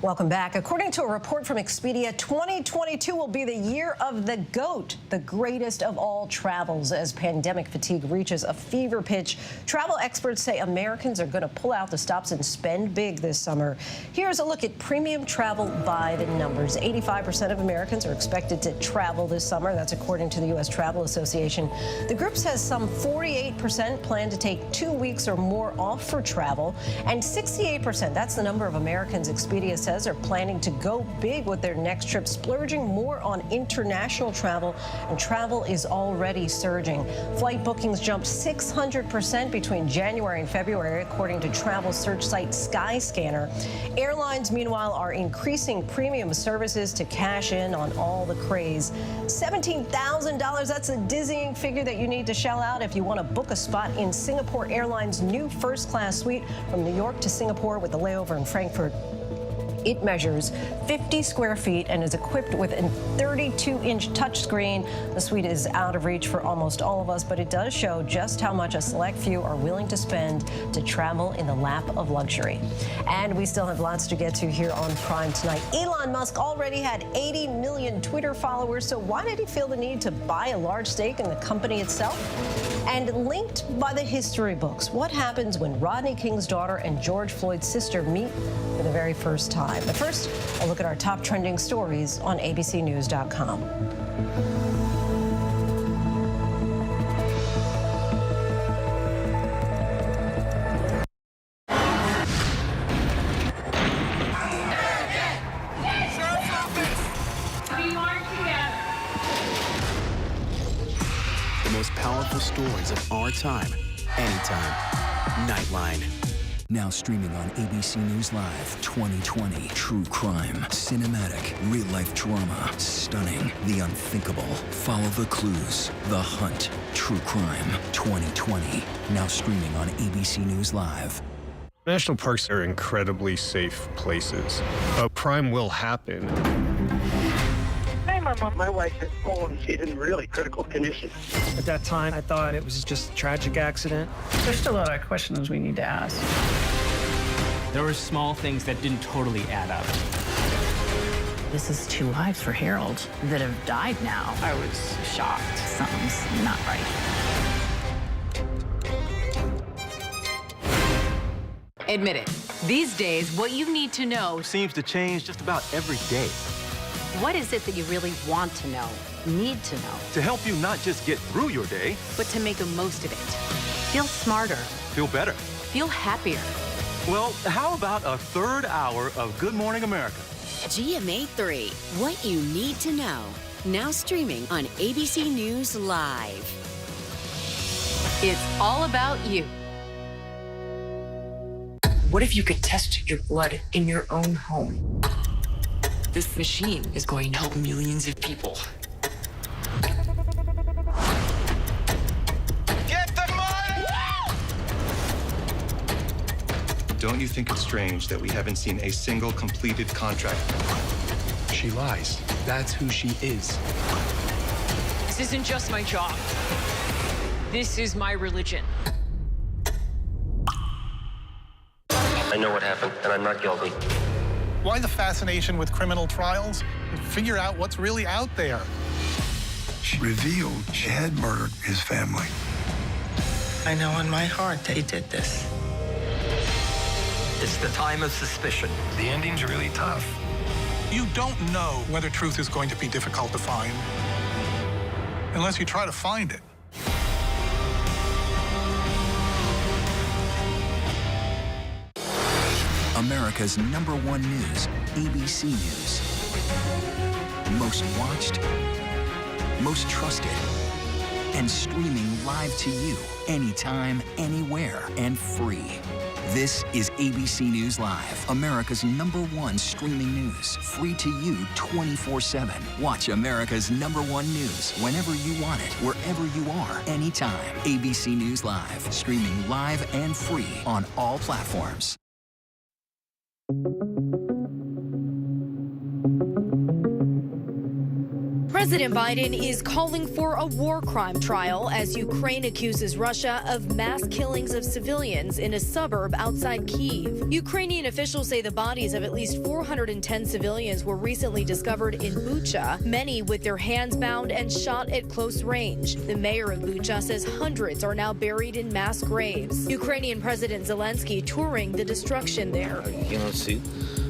Welcome back. According to a report from Expedia, 2022 will be the year of the GOAT, the greatest of all travels. As pandemic fatigue reaches a fever pitch, travel experts say Americans are going to pull out the stops and spend big this summer. Here's a look at premium travel by the numbers. 85% of Americans are expected to travel this summer. That's according to the U.S. Travel Association. The group says some 48% plan to take 2 weeks or more off for travel, and 68%, that's the number of Americans Expedia says are planning to go big with their next trip, splurging more on international travel, and travel is already surging. Flight bookings jumped 600% between January and February, according to travel search site Skyscanner. Airlines, meanwhile, are increasing premium services to cash in on all the craze. $17,000, that's a dizzying figure that you need to shell out if you want to book a spot in Singapore Airlines' new first-class suite from New York to Singapore with a layover in Frankfurt. It measures 50 square feet and is equipped with a 32-inch touchscreen. The suite is out of reach for almost all of us, but it does show just how much a select few are willing to spend to travel in the lap of luxury. And we still have lots to get to here on Prime tonight. Elon Musk already had 80 million Twitter followers, so why did he feel the need to buy a large stake in the company itself? And linked by the history books, what happens when Rodney King's daughter and George Floyd's sister meet for the very first time? But first, a look at our top trending stories on abcnews.com. The most powerful stories of our time, anytime. Nightline. Now streaming on ABC News Live 2020. True crime, cinematic, real-life drama, stunning, the unthinkable. Follow the clues, The Hunt. True crime 2020. Now streaming on ABC News Live. National parks are incredibly safe places. A crime will happen. Hey, Mama. My wife has fallen. She's in really critical condition. At that time, I thought it was just a tragic accident. There's still a lot of questions we need to ask. There were small things that didn't totally add up. This is 2 lives for Harold that have died now. I was shocked. Something's not right. Admit it. These days, what you need to know seems to change just about every day. What is it that you really want to know, need to know? To help you not just get through your day, but to make the most of it. Feel smarter. Feel better. Feel happier. Well, how about a third hour of Good Morning America? GMA 3, what you need to know. Now streaming on ABC News Live. It's all about you. What if you could test your blood in your own home? This machine is going to help millions of people. Get the money! Don't you think it's strange that we haven't seen a single completed contract? She lies. That's who she is. This isn't just my job. This is my religion. I know what happened, and I'm not guilty. Why the fascination with criminal trials? Figure out what's really out there. She revealed she had murdered his family. I know in my heart they did this. It's the time of suspicion. The ending's really tough. You don't know whether truth is going to be difficult to find unless you try to find it. America's #1 news, ABC News. Most watched, most trusted, and streaming live to you anytime, anywhere, and free. This is ABC News Live, America's #1 streaming news, free to you 24/7. Watch America's #1 news whenever you want it, wherever you are, anytime. ABC News Live, streaming live and free on all platforms. President Biden is calling for a war crime trial as Ukraine accuses Russia of mass killings of civilians in a suburb outside Kiev. Ukrainian officials say the bodies of at least 410 civilians were recently discovered in Bucha, many with their hands bound and shot at close range. The mayor of Bucha says hundreds are now buried in mass graves. Ukrainian President Zelensky touring the destruction there.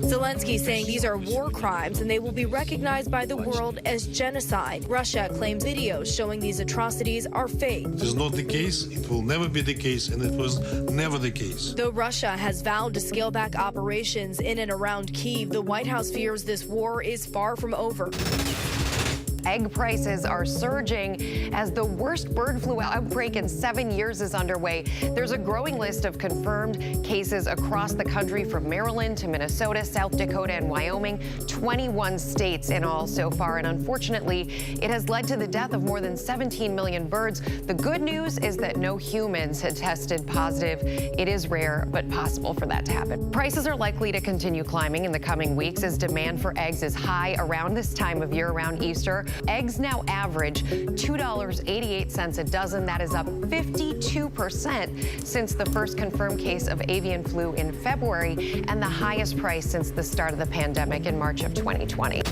Zelensky saying these are war crimes and they will be recognized by the world as genocide. Russia claims videos showing these atrocities are fake. It is not the case, it will never be the case, and it was never the case. Though Russia has vowed to scale back operations in and around Kyiv, the White House fears this war is far from over. Egg prices are surging as the worst bird flu outbreak in 7 years is underway. There's a growing list of confirmed cases across the country from Maryland to Minnesota, South Dakota, and Wyoming, 21 states in all so far. And unfortunately, it has led to the death of more than 17 million birds. The good news is that no humans had tested positive. It is rare, but possible for that to happen. Prices are likely to continue climbing in the coming weeks as demand for eggs is high around this time of year, around Easter. Eggs now average $2.88 a dozen. That is up 52% since the first confirmed case of avian flu in February and the highest price since the start of the pandemic in March of 2020.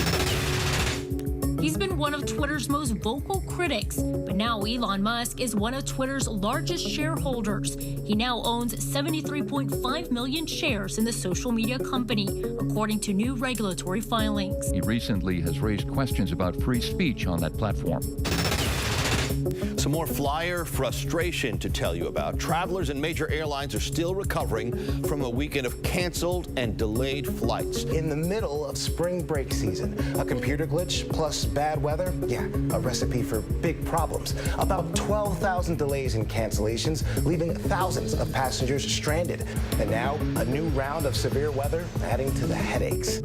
He's been one of Twitter's most vocal critics, but now Elon Musk is one of Twitter's largest shareholders. He now owns 73.5 million shares in the social media company, according to new regulatory filings. He recently has raised questions about free speech on that platform. Some more flyer frustration to tell you about. Travelers and major airlines are still recovering from a weekend of canceled and delayed flights. In the middle of spring break season, a computer glitch plus bad weather, a recipe for big problems. About 12,000 delays and cancellations, leaving thousands of passengers stranded. And now, a new round of severe weather adding to the headaches.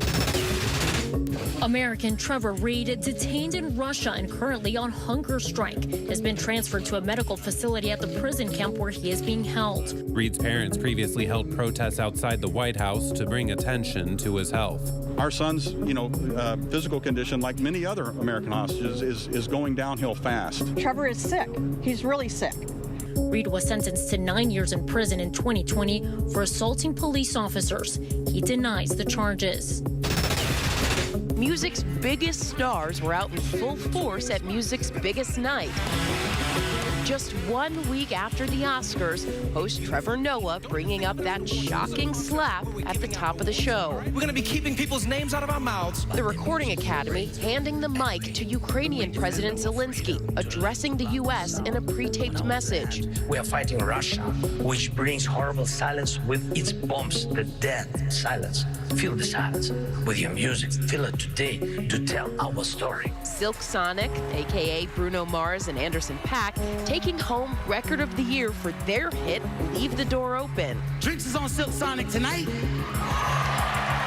American Trevor Reed, detained in Russia and currently on hunger strike, has been transferred to a medical facility at the prison camp where he is being held. Reed's parents previously held protests outside the White House to bring attention to his health. Our son's, physical condition, like many other American hostages, is going downhill fast. Trevor is sick. He's really sick. Reed was sentenced to 9 years in prison in 2020 for assaulting police officers. He denies the charges. Music's biggest stars were out in full force at music's biggest night. Just 1 week after the Oscars, host Trevor Noah bringing up that shocking slap at the top of the show. We're going to be keeping people's names out of our mouths. The Recording Academy handing the mic to Ukrainian President Zelensky, addressing the U.S. in a pre-taped message. We are fighting Russia, which brings horrible silence with its bombs, the dead silence. Feel the silence with your music. Feel it today to tell our story. Silk Sonic, a.k.a. Bruno Mars and Anderson .Paak, taking home Record of the Year for their hit, Leave the Door Open. Drinks is on Silk Sonic tonight.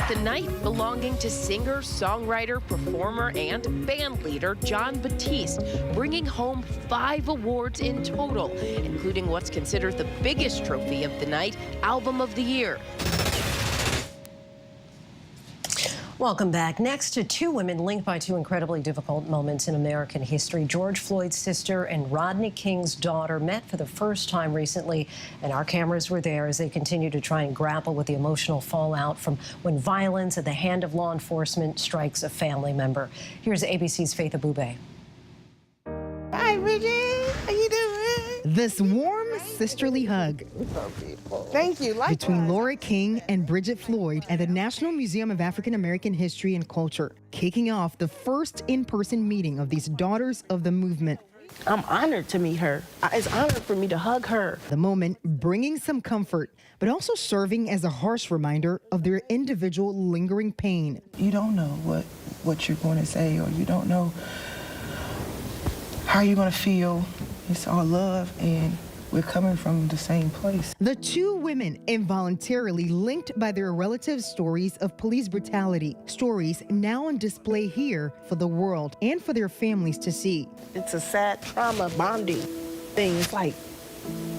The night belonging to singer, songwriter, performer, and band leader Jon Batiste, bringing home 5 awards in total, including what's considered the biggest trophy of the night, Album of the Year. Welcome back. Next to 2 women linked by 2 incredibly difficult moments in American history, George Floyd's sister and Rodney King's daughter met for the first time recently, and our cameras were there as they continue to try and grapple with the emotional fallout from when violence at the hand of law enforcement strikes a family member. Here's ABC's Faith Abube. Hi, Bridget. How you doing? This warm, sisterly hug. So beautiful. Thank you. Likewise. Between Laura King and Bridget Floyd at the National Museum of African American History and Culture, kicking off the first in-person meeting of these daughters of the movement. I'm honored to meet her. It's an honor for me to hug her. The moment bringing some comfort, but also serving as a harsh reminder of their individual lingering pain. You don't know what you're going to say, or you don't know how you're going to feel. It's all love, and we're coming from the same place. The 2 women involuntarily linked by their relatives' stories of police brutality, stories now on display here for the world and for their families to see. It's a sad trauma bonding thing. It's like,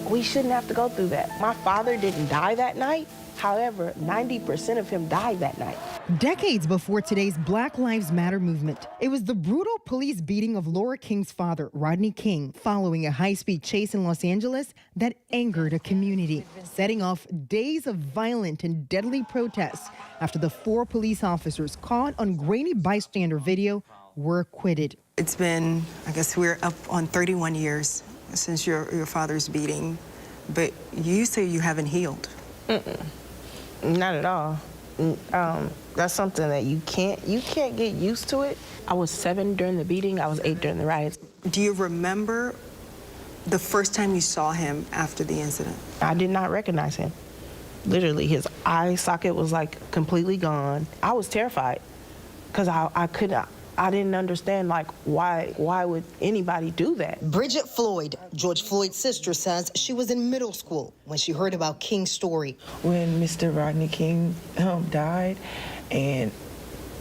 we shouldn't have to go through that. My father didn't die that night. However, 90% of him died that night. Decades before today's Black Lives Matter movement, it was the brutal police beating of Laura King's father, Rodney King, following a high-speed chase in Los Angeles that angered a community, setting off days of violent and deadly protests after the 4 police officers caught on grainy bystander video were acquitted. It's been, I guess we're up on 31 years since your father's beating, but you say you haven't healed. Not at all. That's something that you can't get used to it. I was 7 during the beating, I was 8 during the riots. Do you remember the first time you saw him after the incident? I did not recognize him. Literally, his eye socket was like completely gone. I was terrified because I didn't understand, like, why would anybody do that? Bridget Floyd, George Floyd's sister, says she was in middle school when she heard about King's story. When Mr. Rodney King died, and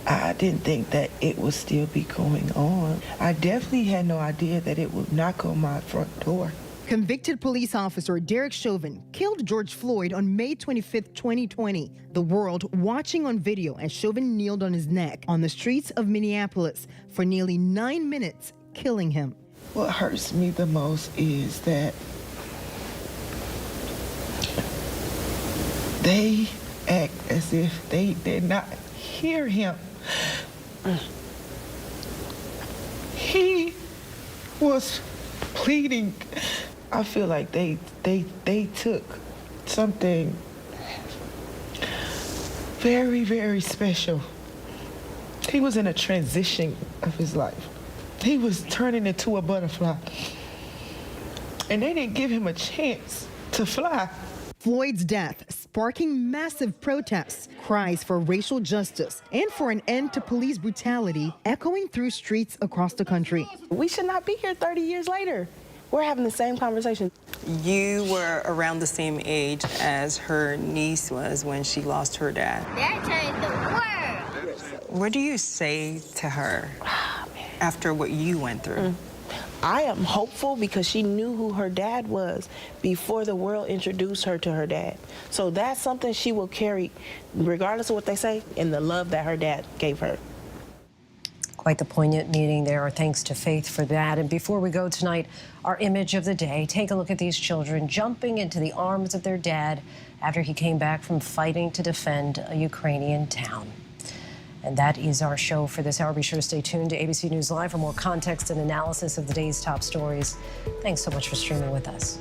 I didn't think that it would still be going on. I definitely had no idea that it would knock on my front door. Convicted police officer Derek Chauvin killed George Floyd on May 25, 2020. The world watching on video as Chauvin kneeled on his neck on the streets of Minneapolis for nearly 9 minutes, killing him. What hurts me the most is that they act as if they did not hear him. He was pleading. I feel like they took something very, very special. He was in a transition of his life. He was turning into a butterfly. And they didn't give him a chance to fly. Floyd's death sparking massive protests, cries for racial justice, and for an end to police brutality echoing through streets across the country. We should not be here 30 years later. We're having the same conversation. You were around the same age as her niece was when she lost her dad. That changed the world. What do you say to her after what you went through? I am hopeful because she knew who her dad was before the world introduced her to her dad. So that's something she will carry, regardless of what they say, in the love that her dad gave her. Quite the poignant meeting there. Our thanks to Faith for that. And before we go tonight, our image of the day. Take a look at these children jumping into the arms of their dad after he came back from fighting to defend a Ukrainian town. And that is our show for this hour. Be sure to stay tuned to ABC News Live for more context and analysis of the day's top stories. Thanks so much for streaming with us.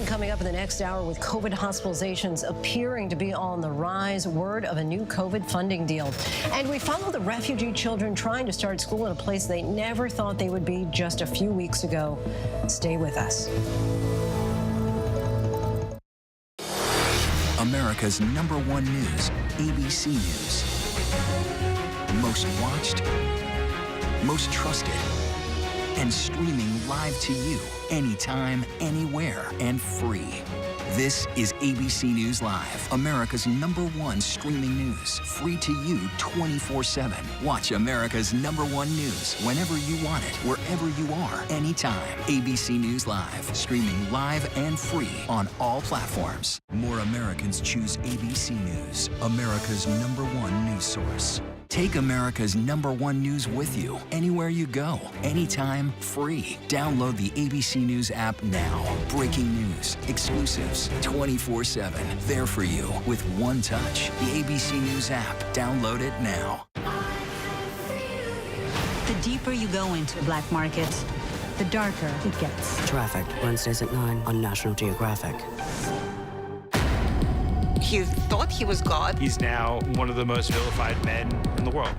Coming up in the next hour, with COVID hospitalizations appearing to be on the rise, word of a new COVID funding deal. And we follow the refugee children trying to start school in a place they never thought they would be just a few weeks ago. Stay with us. America's #1 news, ABC News. Most watched, most trusted, and streaming live to you anytime, anywhere, and free. This is ABC News Live, America's #1 streaming news, free to you 24/7. Watch America's #1 news whenever you want it, wherever you are, anytime. ABC News Live, streaming live and free on all platforms. More Americans choose ABC News, America's #1 news source. Take America's #1 news with you anywhere you go, anytime, free. Download the ABC News app now. Breaking news, exclusives, 24/7. There for you with one touch. The ABC News app. Download it now. The deeper you go into the black market, the darker it gets. Trafficked, Wednesdays at 9 on National Geographic. He thought he was God. He's now one of the most vilified men in the world.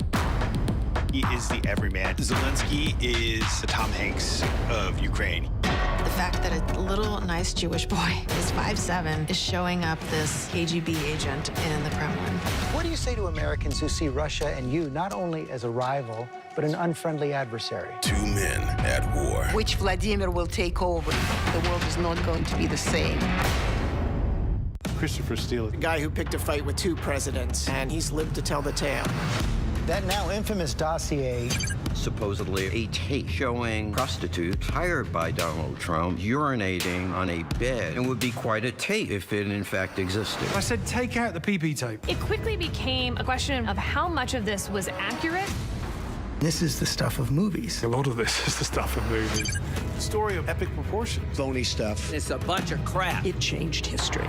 He is the everyman. Zelensky is the Tom Hanks of Ukraine. The fact that a little nice Jewish boy is 5'7" is showing up this KGB agent in the Kremlin. What do you say to Americans who see Russia and you not only as a rival, but but an unfriendly adversary. Two men at war. Which Vladimir will take over. The world is not going to be the same. Christopher Steele, the guy who picked a fight with two presidents, and he's lived to tell the tale. That now infamous dossier. Supposedly a tape showing prostitutes hired by Donald Trump urinating on a bed, and would be quite a tape if it in fact existed. I said take out the PP tape. It quickly became a question of how much of this was accurate. This is the stuff of movies. A lot of this is the stuff of movies. A story of epic proportions. Phony stuff. It's a bunch of crap. It changed history.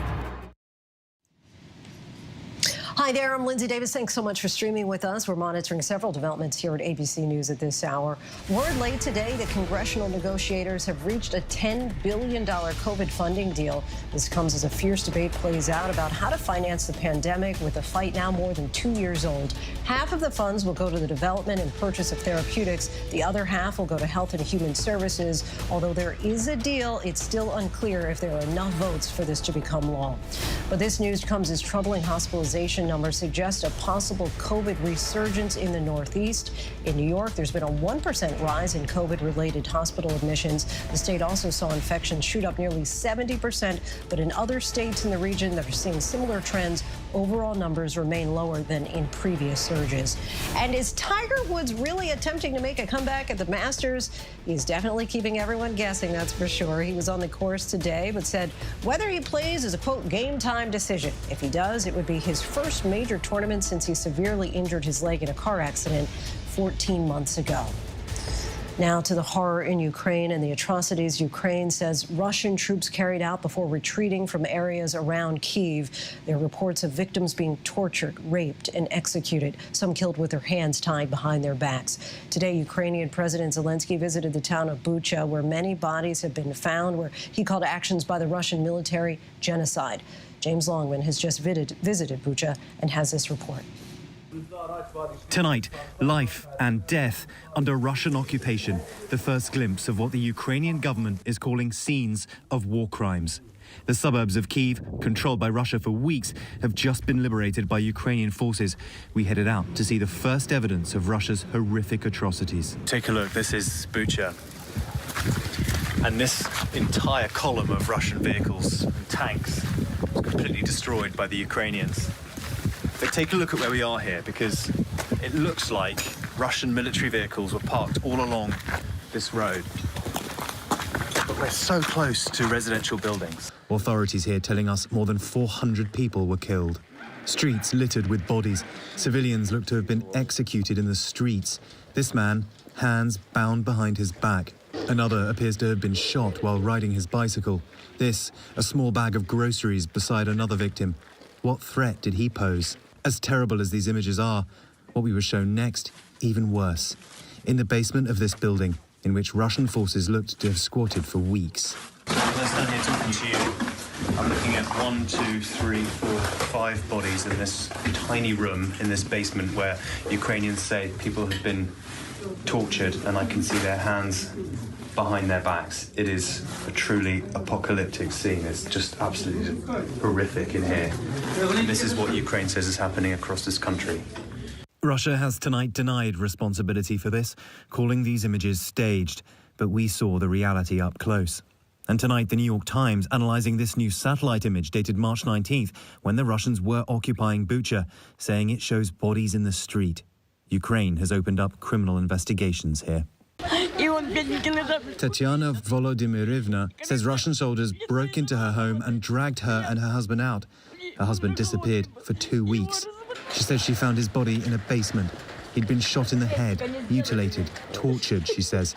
Hi there, I'm Lindsay Davis. Thanks so much for streaming with us. We're monitoring several developments here at ABC News at this hour. Word late today that congressional negotiators have reached a $10 billion COVID funding deal. This comes as a fierce debate plays out about how to finance the pandemic with the fight now more than 2 years old. Half of the funds will go to the development and purchase of therapeutics. The other half will go to Health and Human Services. Although there is a deal, it's still unclear if there are enough votes for this to become law. But this news comes as troubling hospitalization numbers suggest a possible COVID resurgence in the Northeast. In New York, there's been a 1% rise in COVID-related hospital admissions. The state also saw infections shoot up nearly 70%, but in other states in the region that are seeing similar trends, overall numbers remain lower than in previous surges. And is Tiger Woods really attempting to make a comeback at the Masters? He's definitely keeping everyone guessing, that's for sure. He was on the course today, but said whether he plays is a, quote, game time decision. If he does, it would be his first major tournament since he severely injured his leg in a car accident 14 months ago. Now to the horror in Ukraine and the atrocities Ukraine says Russian troops carried out before retreating from areas around Kiev. There are reports of victims being tortured, raped, and executed, some killed with their hands tied behind their backs. Today, Ukrainian President Zelensky visited the town of Bucha, where many bodies have been found, where he called actions by the Russian military genocide. James Longman has just visited Bucha and has this report. Tonight, life and death under Russian occupation, the first glimpse of what the Ukrainian government is calling scenes of war crimes. The suburbs of Kiev, controlled by Russia for weeks, have just been liberated by Ukrainian forces. We headed out to see the first evidence of Russia's horrific atrocities. Take a look, this is Bucha. And this entire column of Russian vehicles and tanks was completely destroyed by the Ukrainians. But take a look at where we are here, because it looks like Russian military vehicles were parked all along this road. But we're so close to residential buildings. Authorities here telling us more than 400 people were killed. Streets littered with bodies. Civilians look to have been executed in the streets. This man, hands bound behind his back. Another appears to have been shot while riding his bicycle. This, a small bag of groceries beside another victim. What threat did he pose? As terrible as these images are, what we were shown next, even worse. In the basement of this building, in which Russian forces looked to have squatted for weeks. So as I stand here talking to you, I'm looking at 1, 2, 3, 4, 5 bodies in this tiny room in this basement where Ukrainians say people have been tortured, and I can see their hands behind their backs. It is a truly apocalyptic scene. It's just absolutely horrific in here. This is what Ukraine says is happening across this country. Russia has tonight denied responsibility for this, calling these images staged, but we saw the reality up close. And tonight, the New York Times analysing this new satellite image dated March 19th, when the Russians were occupying Bucha, saying it shows bodies in the street. Ukraine has opened up criminal investigations here. Tatiana Volodymyrivna says Russian soldiers broke into her home and dragged her and her husband out. Her husband disappeared for 2 weeks. She says she found his body in a basement. He'd been shot in the head, mutilated, tortured, she says.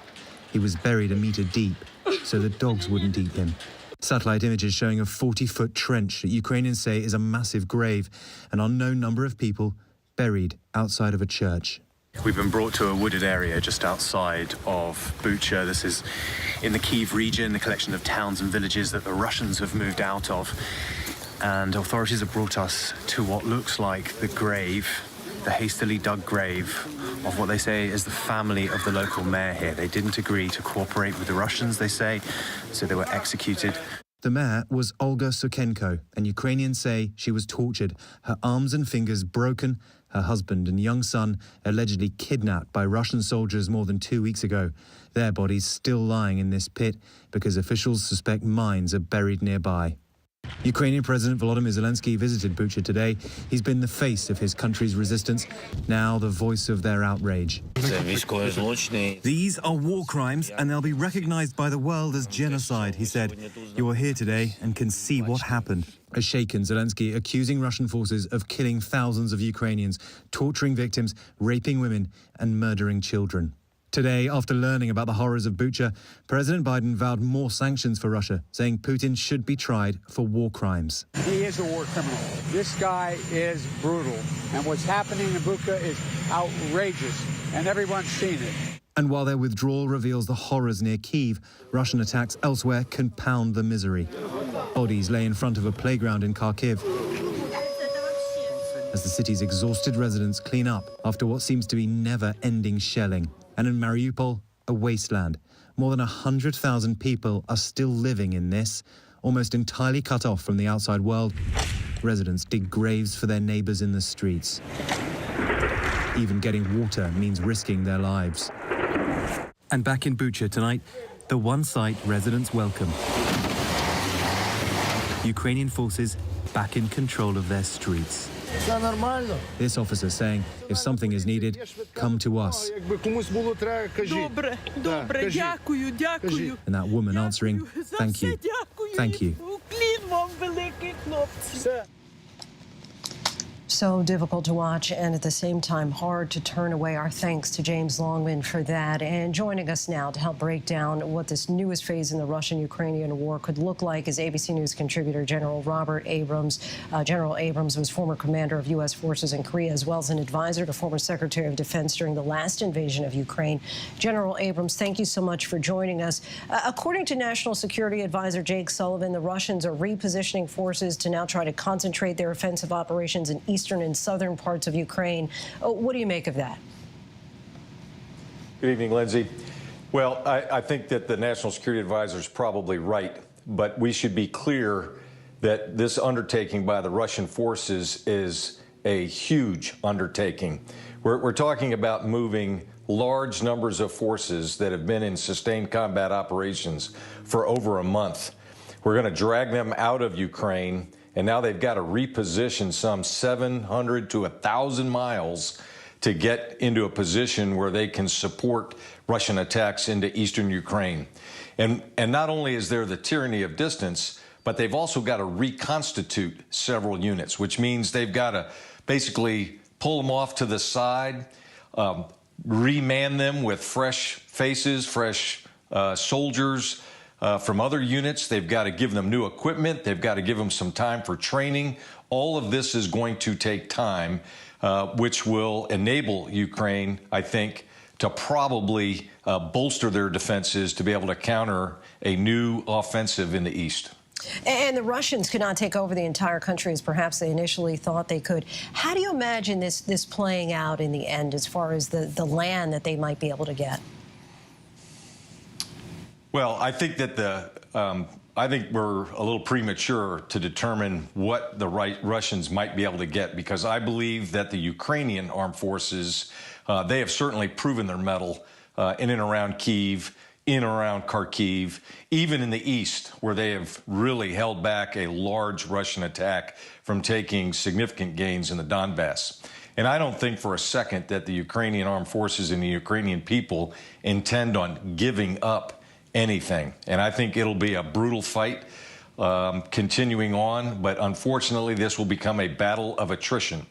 He was buried a metre deep, so the dogs wouldn't eat him. Satellite images showing a 40-foot trench that Ukrainians say is a massive grave, an unknown number of people buried outside of a church. We've been brought to a wooded area just outside of Bucha. This is in the Kiev region, the collection of towns and villages that the Russians have moved out of. And authorities have brought us to what looks like the grave, the hastily dug grave of what they say is the family of the local mayor here. They didn't agree to cooperate with the Russians, they say, so they were executed. The mayor was Olga Sukenko, and Ukrainians say she was tortured, her arms and fingers broken, her husband and young son allegedly kidnapped by Russian soldiers more than 2 weeks ago. Their bodies still lying in this pit because officials suspect mines are buried nearby. Ukrainian President Volodymyr Zelensky visited Bucha today. He's been the face of his country's resistance, now the voice of their outrage. These are war crimes, and they'll be recognized by the world as genocide, he said. You are here today and can see what happened. A shaken Zelensky accusing Russian forces of killing thousands of Ukrainians, torturing victims, raping women, and murdering children. Today, after learning about the horrors of Bucha, President Biden vowed more sanctions for Russia, saying Putin should be tried for war crimes. He is a war criminal. This guy is brutal. And what's happening in Bucha is outrageous, and everyone's seen it. And while their withdrawal reveals the horrors near Kiev, Russian attacks elsewhere compound the misery. Bodies lay in front of a playground in Kharkiv as the city's exhausted residents clean up after what seems to be never-ending shelling. And in Mariupol, a wasteland. More than 100,000 people are still living in this, almost entirely cut off from the outside world. Residents dig graves for their neighbors in the streets. Even getting water means risking their lives. And back in Bucha tonight, the one site residents welcome. Ukrainian forces back in control of their streets. This officer saying, if something is needed, come to us. And that woman answering, thank you, thank you. So difficult to watch, and at the same time hard to turn away. Our thanks to James Longman for that. And joining us now to help break down what this newest phase in the Russian-Ukrainian war could look like is ABC News contributor General Robert Abrams. General Abrams was former commander of U.S. forces in Korea, as well as an advisor to former Secretary of Defense during the last invasion of Ukraine. General Abrams, thank you so much for joining us. According to National Security Advisor Jake Sullivan, the Russians are repositioning forces to now try to concentrate their offensive operations in eastern and southern parts of Ukraine. What do you make of that? Good evening, Lindsay. Well, I think that the National Security Advisor is probably right, but we should be clear that this undertaking by the Russian forces is a huge undertaking. We're talking about moving large numbers of forces that have been in sustained combat operations for over a month. We're going to drag them out of Ukraine, and now they've got to reposition some 700 to 1,000 miles to get into a position where they can support Russian attacks into eastern Ukraine. And not only is there the tyranny of distance, but they've also got to reconstitute several units, which means they've got to basically pull them off to the side, reman them with fresh faces, fresh soldiers, from other units. They've got to give them new equipment. They've got to give them some time for training. All of this is going to take time, which will enable Ukraine, I think, to probably bolster their defenses to be able to counter a new offensive in the east. And the Russians could not take over the entire country as perhaps they initially thought they could. How do you imagine this playing out in the end as far as the land that they might be able to get? Well, I think that I think we're a little premature to determine what the Russians might be able to get, because I believe that the Ukrainian armed forces, they have certainly proven their mettle in and around Kiev, in and around Kharkiv, even in the east, where they have really held back a large Russian attack from taking significant gains in the Donbass. And I don't think for a second that the Ukrainian armed forces and the Ukrainian people intend on giving up anything. And I think it'll be a brutal fight continuing on, but unfortunately this will become a battle of attrition.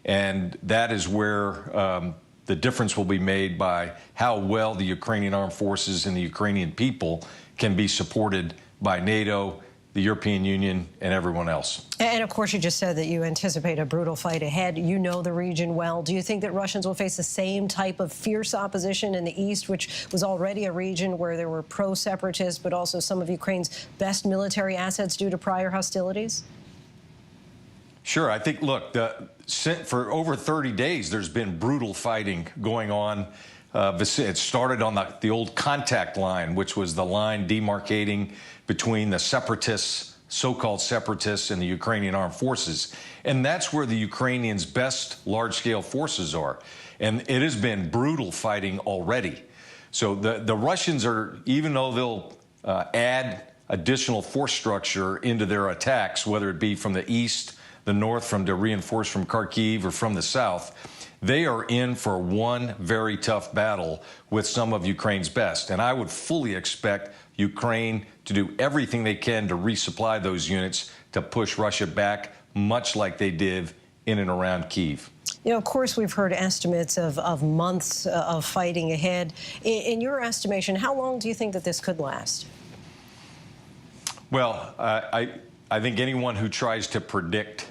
And that is where the difference will be made by how well the Ukrainian armed forces and the Ukrainian people can be supported by NATO, the European Union, and everyone else. And of course, you just said that you anticipate a brutal fight ahead. You know the region well. Do you think that Russians will face the same type of fierce opposition in the east, which was already a region where there were pro-separatists, but also some of Ukraine's best military assets due to prior hostilities? Sure. I think, look, for over 30 days, there's been brutal fighting going on It started on the old contact line, which was the line demarcating between the separatists, so-called separatists, and the Ukrainian armed forces. And that's where the Ukrainians' best large-scale forces are. And it has been brutal fighting already. So the Russians are, even though they'll add additional force structure into their attacks, whether it be from the east, the north, to reinforce from Kharkiv, or from the south, they are in for one very tough battle with some of Ukraine's best. And I would fully expect Ukraine to do everything they can to resupply those units to push Russia back, much like they did in and around Kiev. You know, of course, we've heard estimates of months of fighting ahead. In your estimation, how long do you think that this could last? Well, I think anyone who tries to predict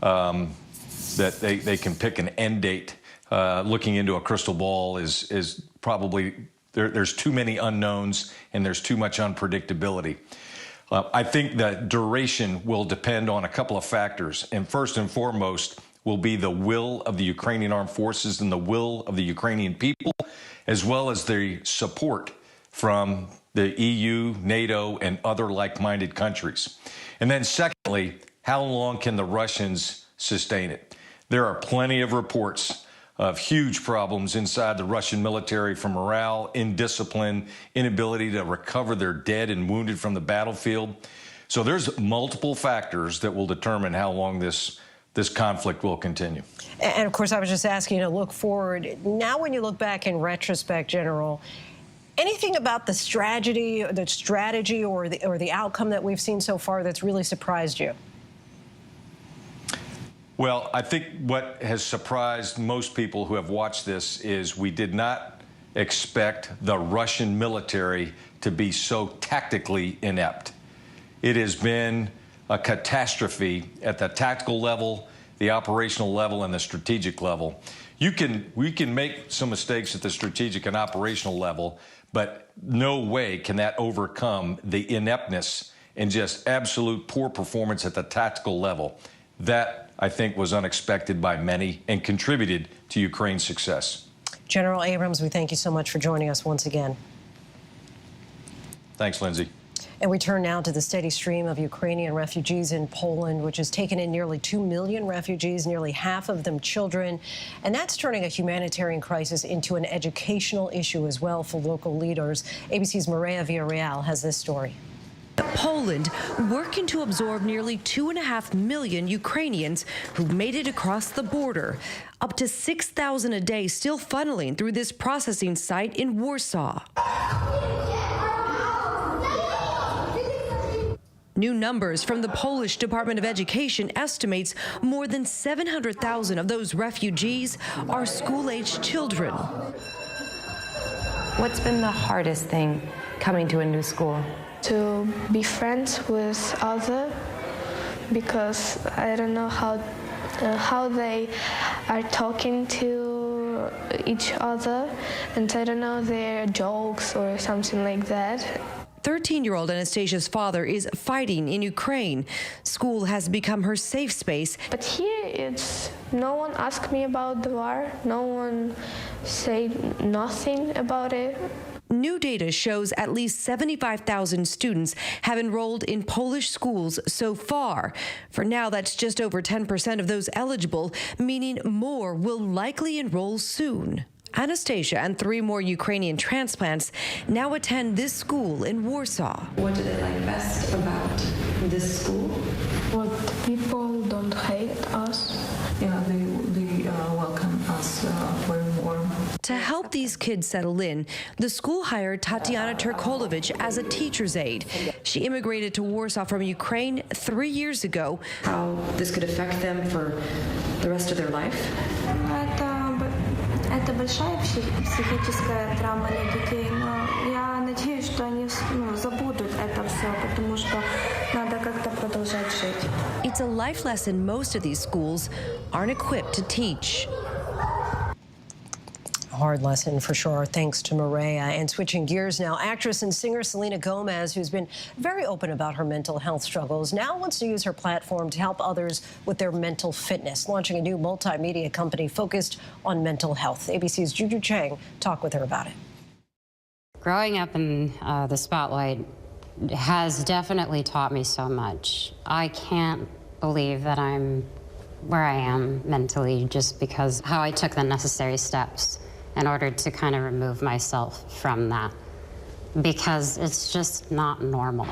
that they can pick an end date looking into a crystal ball is probably, there's too many unknowns and there's too much unpredictability. I think the duration will depend on a couple of factors, and first and foremost will be the will of the Ukrainian armed forces and the will of the Ukrainian people, as well as the support from the EU, NATO, and other like-minded countries. And then secondly, how long can the Russians sustain it? There are plenty of reports of huge problems inside the Russian military, from morale, indiscipline, inability to recover their dead and wounded from the battlefield. So there's multiple factors that will determine how long this conflict will continue. And of course, I was just asking you to look forward. Now, when you look back in retrospect, General, anything about the strategy or the outcome that we've seen so far that's really surprised you? Well, I think what has surprised most people who have watched this is we did not expect the Russian military to be so tactically inept. It has been a catastrophe at the tactical level, the operational level, and the strategic level. We can make some mistakes at the strategic and operational level, but no way can that overcome the ineptness and just absolute poor performance at the tactical level. That, I think, was unexpected by many and contributed to Ukraine's success. General Abrams, we thank you so much for joining us once again. Thanks, Lindsay. And we turn now to the steady stream of Ukrainian refugees in Poland, which has taken in nearly 2 million refugees, nearly half of them children. And that's turning a humanitarian crisis into an educational issue as well for local leaders. ABC's Maria Villarreal has this story. Poland working to absorb nearly 2.5 million Ukrainians who made it across the border. Up to 6,000 a day still funneling through this processing site in Warsaw. New numbers from the Polish Department of Education estimates more than 700,000 of those refugees are school-aged children. What's been the hardest thing coming to a new school? To be friends with others, because I don't know how they are talking to each other, and I don't know their jokes or something like that. 13-year-old Anastasia's father is fighting in Ukraine. School has become her safe space. But here, no one asked me about the war. No one said nothing about it. New data shows at least 75,000 students have enrolled in Polish schools so far. For now, that's just over 10% of those eligible, meaning more will likely enroll soon. Anastasia and 3 more Ukrainian transplants now attend this school in Warsaw. What do they like best about this school? What people don't hate us. Yeah, they welcome us very warm. To help these kids settle in, the school hired Tatiana Turkolovich as a teacher's aide. She immigrated to Warsaw from Ukraine 3 years ago. How this could affect them for the rest of their life? Это большая психическая травма для детей, но я надеюсь, что они забудут это все, потому что надо как-то продолжать жить. It's a life lesson most of these schools aren't equipped to teach. A hard lesson for sure. Thanks to Maria. And switching gears now, actress and singer Selena Gomez, who's been very open about her mental health struggles, now wants to use her platform to help others with their mental fitness, launching a new multimedia company focused on mental health. ABC's Juju Chang talked with her about it. Growing up in the spotlight has definitely taught me so much. I can't believe that I'm where I am mentally just because how I took the necessary steps in order to kind of remove myself from that, because it's just not normal.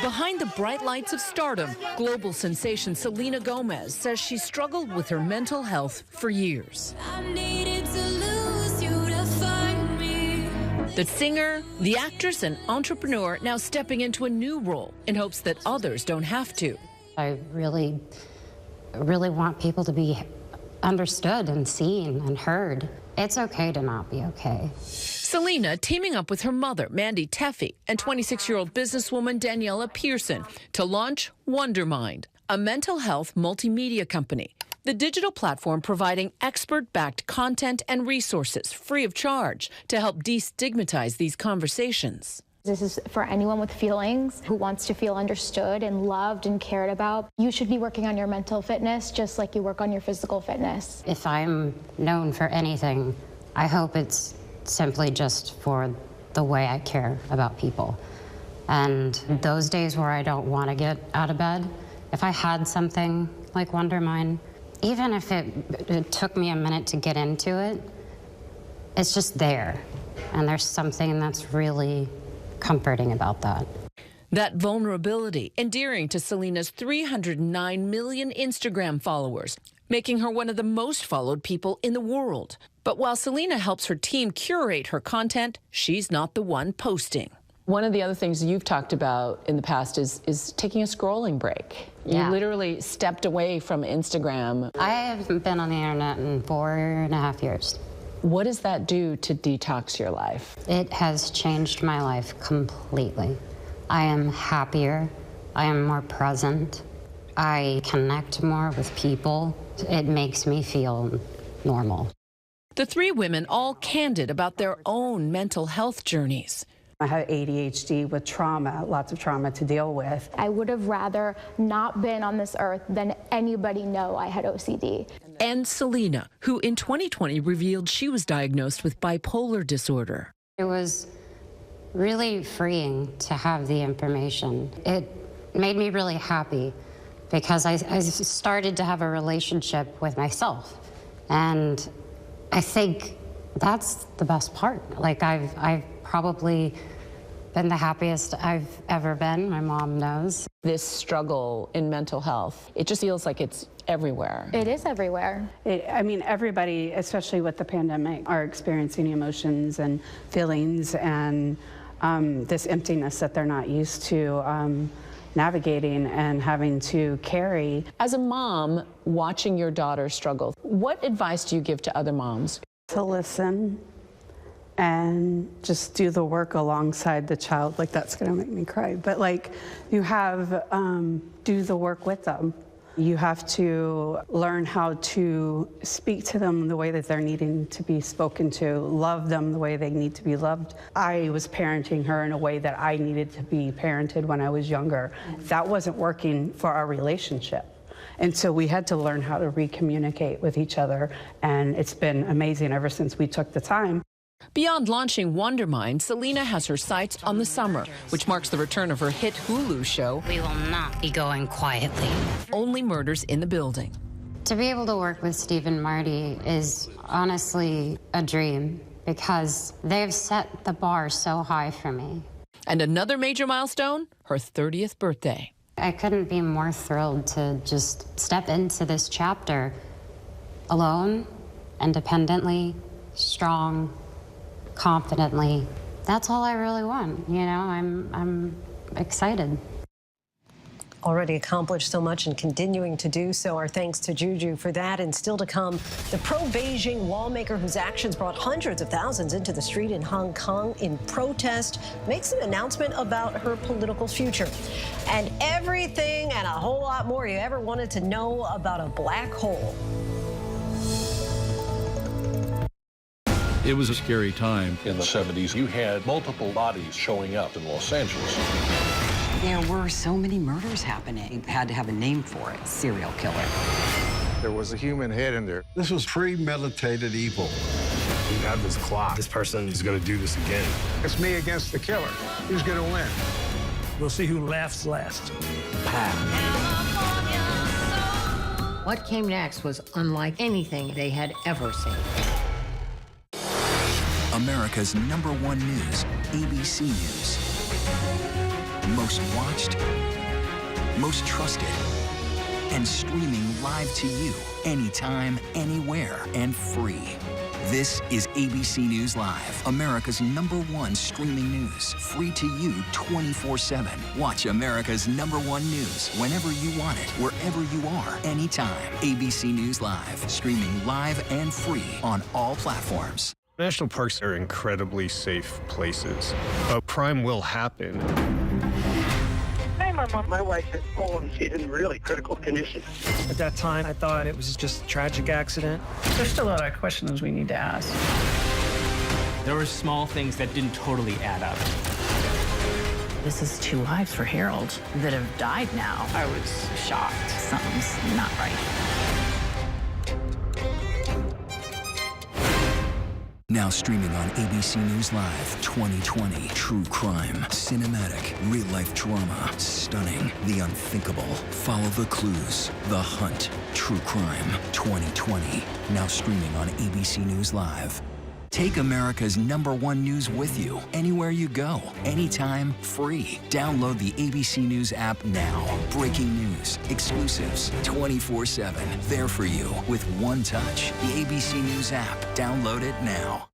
Behind the bright lights of stardom, global sensation Selena Gomez says she struggled with her mental health for years. The singer, the actress, and entrepreneur now stepping into a new role in hopes that others don't have to. I really want people to be understood and seen and heard. It's okay to not be okay. Selena teaming up with her mother, Mandy Teffy, and 26-year-old businesswoman Daniela Pearson to launch Wondermind, a mental health multimedia company. The digital platform providing expert-backed content and resources free of charge to help destigmatize these conversations. This is for anyone with feelings who wants to feel understood and loved and cared about. You should be working on your mental fitness just like you work on your physical fitness. If I'm known for anything, I hope it's simply just for the way I care about people. And those days where I don't want to get out of bed, if I had something like Wondermind, even if it took me a minute to get into it, it's just there. And there's something that's really comforting about that. That vulnerability endearing to Selena's 309 million Instagram followers, making her one of the most followed people in the world. But while Selena helps her team curate her content, she's not the one posting. One of the other things you've talked about in the past is taking a scrolling break. Yeah. You literally stepped away from Instagram. I haven't been on the internet in 4.5 years. What does that do to detox your life? It has changed my life completely. I am happier. I am more present. I connect more with people. It makes me feel normal. The three women all candid about their own mental health journeys. I have ADHD with trauma, lots of trauma to deal with. I would have rather not been on this earth than anybody know I had OCD. And Selena, who in 2020 revealed she was diagnosed with bipolar disorder. It was really freeing to have the information. It made me really happy because I started to have a relationship with myself. And I think that's the best part. Like I've probably been the happiest I've ever been. My mom knows. This struggle in mental health, it just feels like it's everywhere. It is everywhere. I mean, everybody, especially with the pandemic, are experiencing emotions and feelings and this emptiness that they're not used to navigating and having to carry. As a mom, watching your daughter struggle, what advice do you give to other moms? To listen and just do the work alongside the child. Like, that's gonna make me cry. But like, you have, do the work with them. You have to learn how to speak to them the way that they're needing to be spoken to, love them the way they need to be loved. I was parenting her in a way that I needed to be parented when I was younger. That wasn't working for our relationship. And so we had to learn how to recommunicate with each other. And it's been amazing ever since we took the time. Beyond launching Wondermind, Selena has her sights on the summer, which marks the return of her hit Hulu show, We will not be going quietly. Only Murders in the Building. To be able to work with Steve and Marty is honestly a dream because they've set the bar so high for me. And another major milestone, her 30th birthday. I couldn't be more thrilled to just step into this chapter alone, independently, strong, confidently. That's all I really want. You know, I'm excited. Already accomplished so much and continuing to do so. Our thanks to Juju for that. And still to come, the pro-Beijing lawmaker whose actions brought hundreds of thousands into the street in Hong Kong in protest makes an announcement about her political future. And everything and a whole lot more you ever wanted to know about a black hole. It was a scary time. In the 70s, you had multiple bodies showing up in Los Angeles. There were so many murders happening. You had to have a name for it, serial killer. There was a human head in there. This was premeditated evil. You have this clock. This person is going to do this again. It's me against the killer. Who's going to win? We'll see who laughs last. What came next was unlike anything they had ever seen. America's #1 news, ABC News. Most watched, most trusted, and streaming live to you anytime, anywhere, and free. This is ABC News Live, America's #1 streaming news, free to you 24/7. Watch America's #1 news whenever you want it, wherever you are, anytime. ABC News Live, streaming live and free on all platforms. National parks are incredibly safe places, but crime will happen. Hey, Mama. My wife has fallen. She's in really critical condition. At that time, I thought it was just a tragic accident. There's still a lot of questions we need to ask. There were small things that didn't totally add up. This is 2 lives for Harold that have died now. I was shocked. Something's not right. Now streaming on ABC News Live 2020. True crime, cinematic, real-life drama, stunning, the unthinkable. Follow the clues, The Hunt. True crime 2020. Now streaming on ABC News Live. Take America's #1 news with you, anywhere you go, anytime, free. Download the ABC News app now. Breaking news, exclusives, 24/7. There for you with one touch. The ABC News app. Download it now.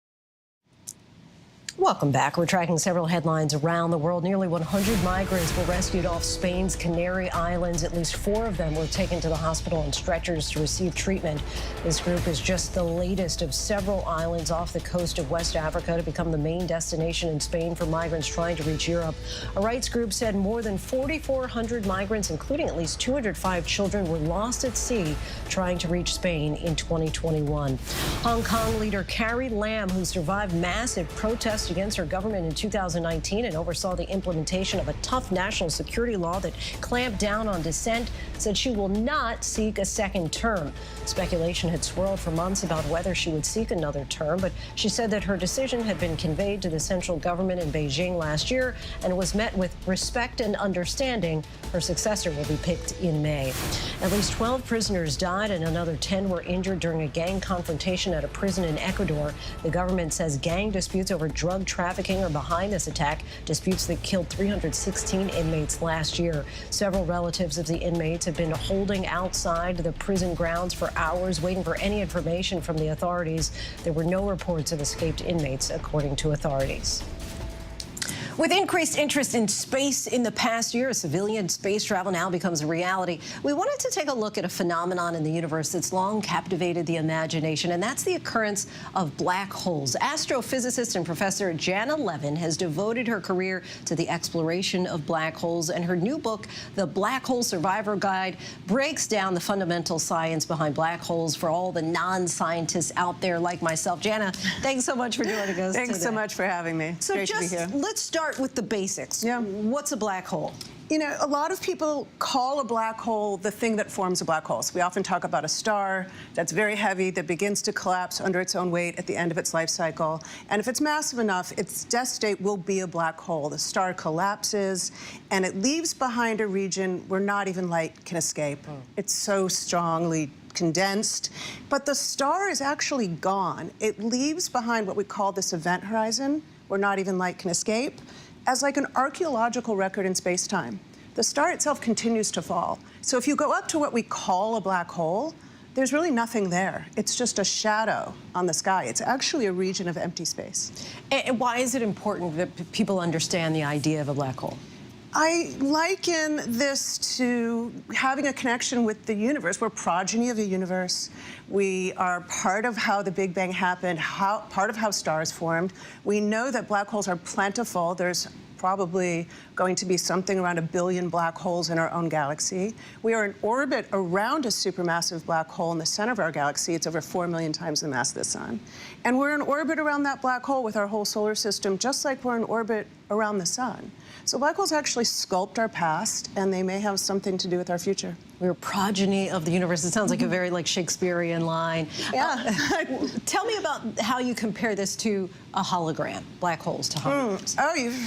Welcome back. We're tracking several headlines around the world. Nearly 100 migrants were rescued off Spain's Canary Islands. At least 4 of them were taken to the hospital on stretchers to receive treatment. This group is just the latest of several islands off the coast of West Africa to become the main destination in Spain for migrants trying to reach Europe. A rights group said more than 4,400 migrants, including at least 205 children, were lost at sea trying to reach Spain in 2021. Hong Kong leader Carrie Lam, who survived massive protests against her government in 2019 and oversaw the implementation of a tough national security law that clamped down on dissent, said she will not seek a second term. Speculation had swirled for months about whether she would seek another term, but she said that her decision had been conveyed to the central government in Beijing last year and was met with respect and understanding. Her successor will be picked in May. At least 12 prisoners died and another 10 were injured during a gang confrontation at a prison in Ecuador. The government says gang disputes over drug trafficking are behind this attack, disputes that killed 316 inmates last year. Several relatives of the inmates have been holding outside the prison grounds for hours, waiting for any information from the authorities. There were no reports of escaped inmates, according to authorities. With increased interest in space in the past year, civilian space travel now becomes a reality. We wanted to take a look at a phenomenon in the universe that's long captivated the imagination, and that's the occurrence of black holes. Astrophysicist and Professor Jana Levin has devoted her career to the exploration of black holes, and her new book, The Black Hole Survivor Guide, breaks down the fundamental science behind black holes for all the non-scientists out there like myself. Jana, thanks so much for joining us Thanks today. so much for having me. So Great to be here. Let's start with the basics. Yeah. What's a black hole? You know, a lot of people call a black hole the thing that forms a black hole. So we often talk about a star that's very heavy, that begins to collapse under its own weight at the end of its life cycle. And if it's massive enough, its death state will be a black hole. The star collapses, and it leaves behind a region where not even light can escape. It's so strongly condensed. But the star is actually gone. It leaves behind what we call this event horizon, where not even light can escape, as like an archaeological record in space-time. The star itself continues to fall. So if you go up to what we call a black hole, there's really nothing there. It's just a shadow on the sky. It's actually a region of empty space. And why is it important that people understand the idea of a black hole? I liken this to having a connection with the universe. We're progeny of the universe. We are part of how the Big Bang happened, part of how stars formed. We know that black holes are plentiful. There's probably going to be something around 1 billion black holes in our own galaxy. We are in orbit around a supermassive black hole in the center of our galaxy. It's over 4 million times the mass of the sun. And we're in orbit around that black hole with our whole solar system, just like we're in orbit around the sun. So black holes actually sculpt our past, and they may have something to do with our future. We're progeny of the universe. It sounds like a very Shakespearean line. Yeah. Tell me about how you compare this to a hologram, black holes to holograms.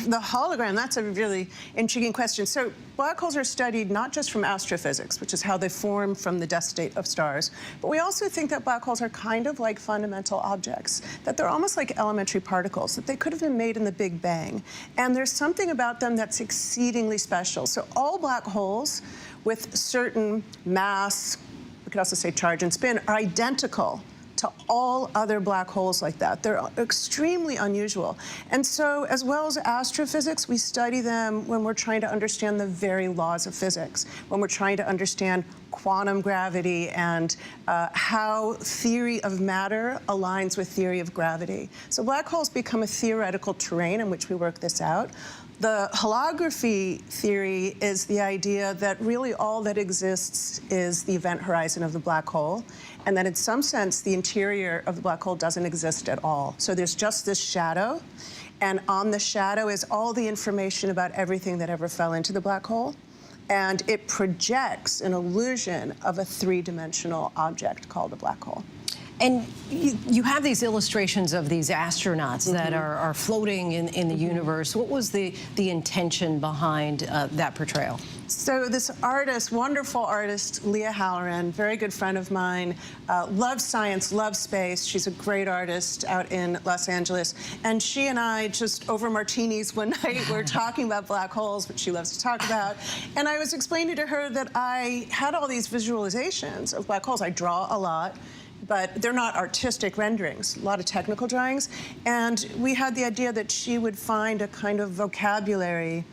The hologram, that's a really intriguing question. So black holes are studied not just from astrophysics, which is how they form from the dust state of stars, but we also think that black holes are kind of like fundamental objects, that they're almost like elementary particles, that they could have been made in the Big Bang. And there's something about them that's exceedingly special. So all black holes with certain mass, we could also say charge and spin, are identical to all other black holes like that. They're extremely unusual. And so, as well as astrophysics, we study them when we're trying to understand the very laws of physics, when we're trying to understand quantum gravity and how theory of matter aligns with theory of gravity. So black holes become a theoretical terrain in which we work this out. The holography theory is the idea that really all that exists is the event horizon of the black hole, and that in some sense the interior of the black hole doesn't exist at all. So there's just this shadow, and on the shadow is all the information about everything that ever fell into the black hole, and it projects an illusion of a three-dimensional object called a black hole. And you have these illustrations of these astronauts that are floating in the universe. What was the intention behind that portrayal? So this artist, wonderful artist, Leah Halloran, very good friend of mine, loves science, loves space. She's a great artist out in Los Angeles. And she and I, just over martinis one night, were talking about black holes, which she loves to talk about. And I was explaining to her that I had all these visualizations of black holes. I draw a lot, but they're not artistic renderings, a lot of technical drawings. And we had the idea that she would find a kind of vocabulary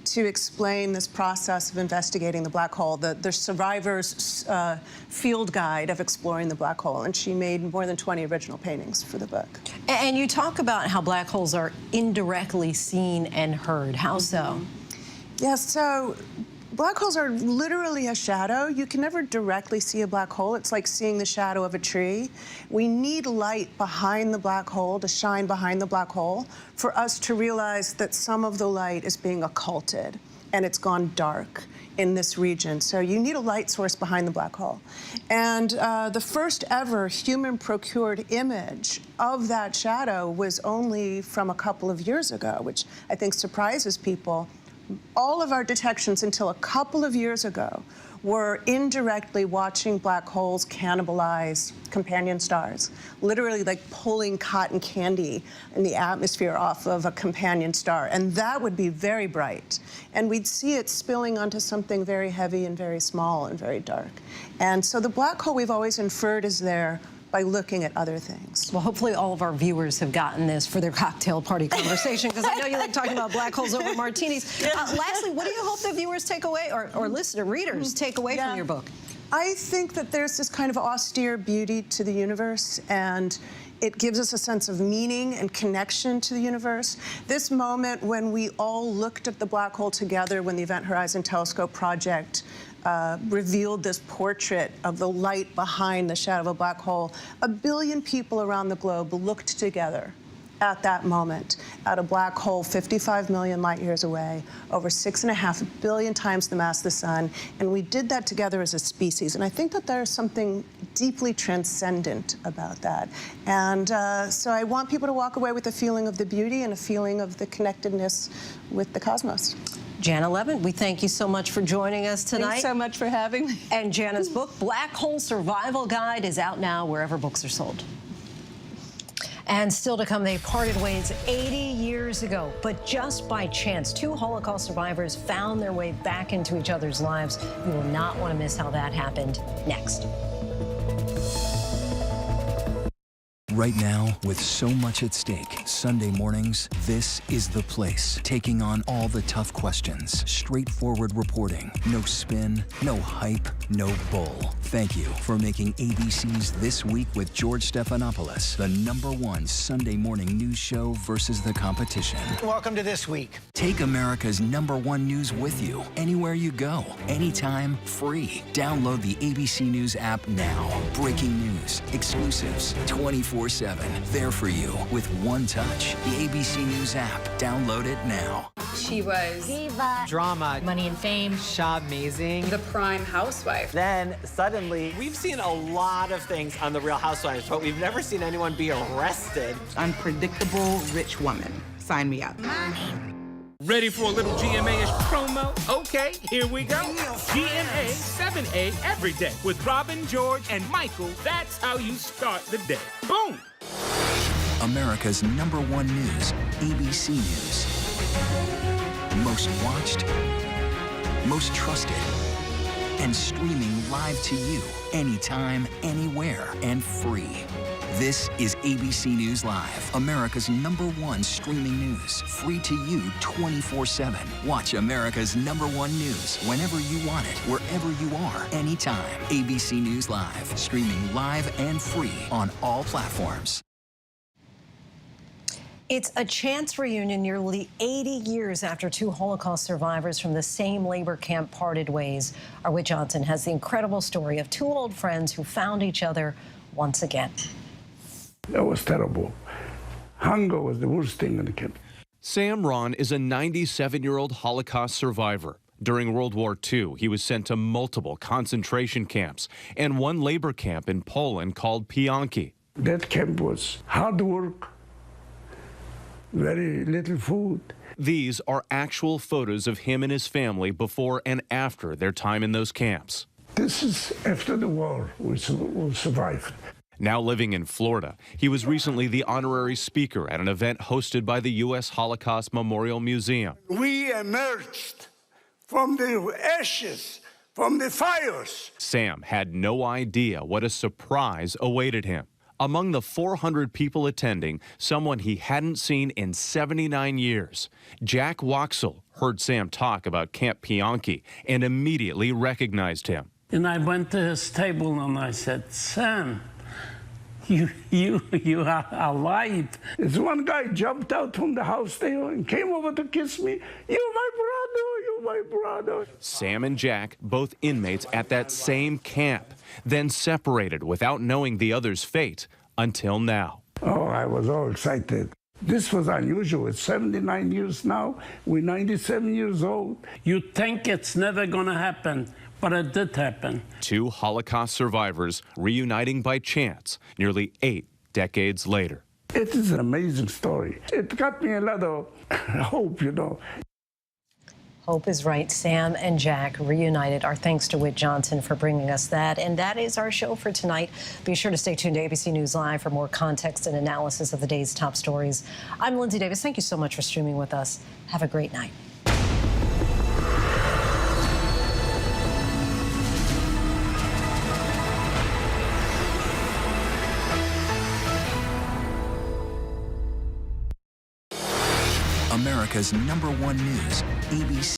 to explain this process of investigating the black hole, the survivor's field guide of exploring the black hole. And she made more than 20 original paintings for the book. And you talk about how black holes are indirectly seen and heard. How so? Yeah, so black holes are literally a shadow. You can never directly see a black hole. It's like seeing the shadow of a tree. We need light behind the black hole to shine behind the black hole for us to realize that some of the light is being occulted and it's gone dark in this region. So you need a light source behind the black hole. And the first ever human-procured image of that shadow was only from a couple of years ago, which I think surprises people. All of our detections until a couple of years ago were indirectly watching black holes cannibalize companion stars, literally like pulling cotton candy in the atmosphere off of a companion star. And that would be very bright. And we'd see it spilling onto something very heavy and very small and very dark. And so the black hole we've always inferred is there by looking at other things. Well, hopefully all of our viewers have gotten this for their cocktail party conversation, because I know you like talking about black holes over martinis. Lastly, what do you hope the viewers take away, or listener, readers take away from your book? I think that there's this kind of austere beauty to the universe, and it gives us a sense of meaning and connection to the universe. This moment when we all looked at the black hole together, when the Event Horizon Telescope project revealed this portrait of the light behind the shadow of a black hole. 1 billion people around the globe looked together at that moment at a black hole 55 million light years away, over 6.5 billion times the mass of the sun, and we did that together as a species. And I think that there's something deeply transcendent about that. And so I want people to walk away with a feeling of the beauty and a feeling of the connectedness with the cosmos. Jana Levin, we thank you so much for joining us tonight. Thanks so much for having me. And Jana's book, Black Hole Survival Guide, is out now wherever books are sold. And still to come, they parted ways 80 years ago, but just by chance, 2 Holocaust survivors found their way back into each other's lives. You will not want to miss how that happened. Next. Right now, with so much at stake, Sunday mornings, this is the place. Taking on all the tough questions, straightforward reporting, no spin, no hype, no bull. Thank you for making ABC's This Week with George Stephanopoulos the #1 Sunday morning news show versus the competition. Welcome to This Week. Take America's #1 news with you anywhere you go, anytime, free. Download the ABC News app now. Breaking news, exclusives, 24/7. There for you with one touch. The ABC News app. Download it now. She was diva, drama, money and fame, amazing, the prime housewife. Then suddenly, we've seen a lot of things on The Real Housewives, but we've never seen anyone be arrested. Unpredictable rich woman. Sign me up. Ready for a little GMA-ish promo? Okay, here we go. GMA 7A every day with Robin, George, and Michael. That's how you start the day. Boom! America's #1 news, ABC News. Most watched, most trusted, and streaming live to you anytime, anywhere, and free. This is ABC News Live, America's #1 streaming news, free to you 24/7. Watch America's #1 news whenever you want it, wherever you are, anytime. ABC News Live, streaming live and free on all platforms. It's a chance reunion nearly 80 years after 2 Holocaust survivors from the same labor camp parted ways. Our Whit Johnson has the incredible story of 2 old friends who found each other once again. That was terrible. Hunger was the worst thing in the camp. Sam Ron is a 97-year-old Holocaust survivor. During World War II, he was sent to multiple concentration camps and one labor camp in Poland called Pionki. That camp was hard work, very little food. These are actual photos of him and his family before and after their time in those camps. This is after the war, we survived. Now living in Florida, he was recently the honorary speaker at an event hosted by the U.S. Holocaust Memorial Museum. We emerged from the ashes, from the fires. Sam had no idea what a surprise awaited him. Among the 400 people attending, someone he hadn't seen in 79 years. Jack Waxel heard Sam talk about Camp Pionki and immediately recognized him. And I went to his table and I said, Sam, you are alive. This one guy jumped out from the house there and came over to kiss me. You're my brother, you're my brother. Sam and Jack, both inmates at that same camp, then separated without knowing the other's fate until now. Oh, I was all excited. This was unusual. It's 79 years now. We're 97 years old. You think it's never going to happen, but it did happen. 2 Holocaust survivors reuniting by chance nearly 8 decades later. It is an amazing story. It got me a lot of hope, you know. Hope is right. Sam and Jack reunited. Our thanks to Whit Johnson for bringing us that. And that is our show for tonight. Be sure to stay tuned to ABC News Live for more context and analysis of the day's top stories. I'm Lindsay Davis. Thank you so much for streaming with us. Have a great night. America's #1 news, ABC.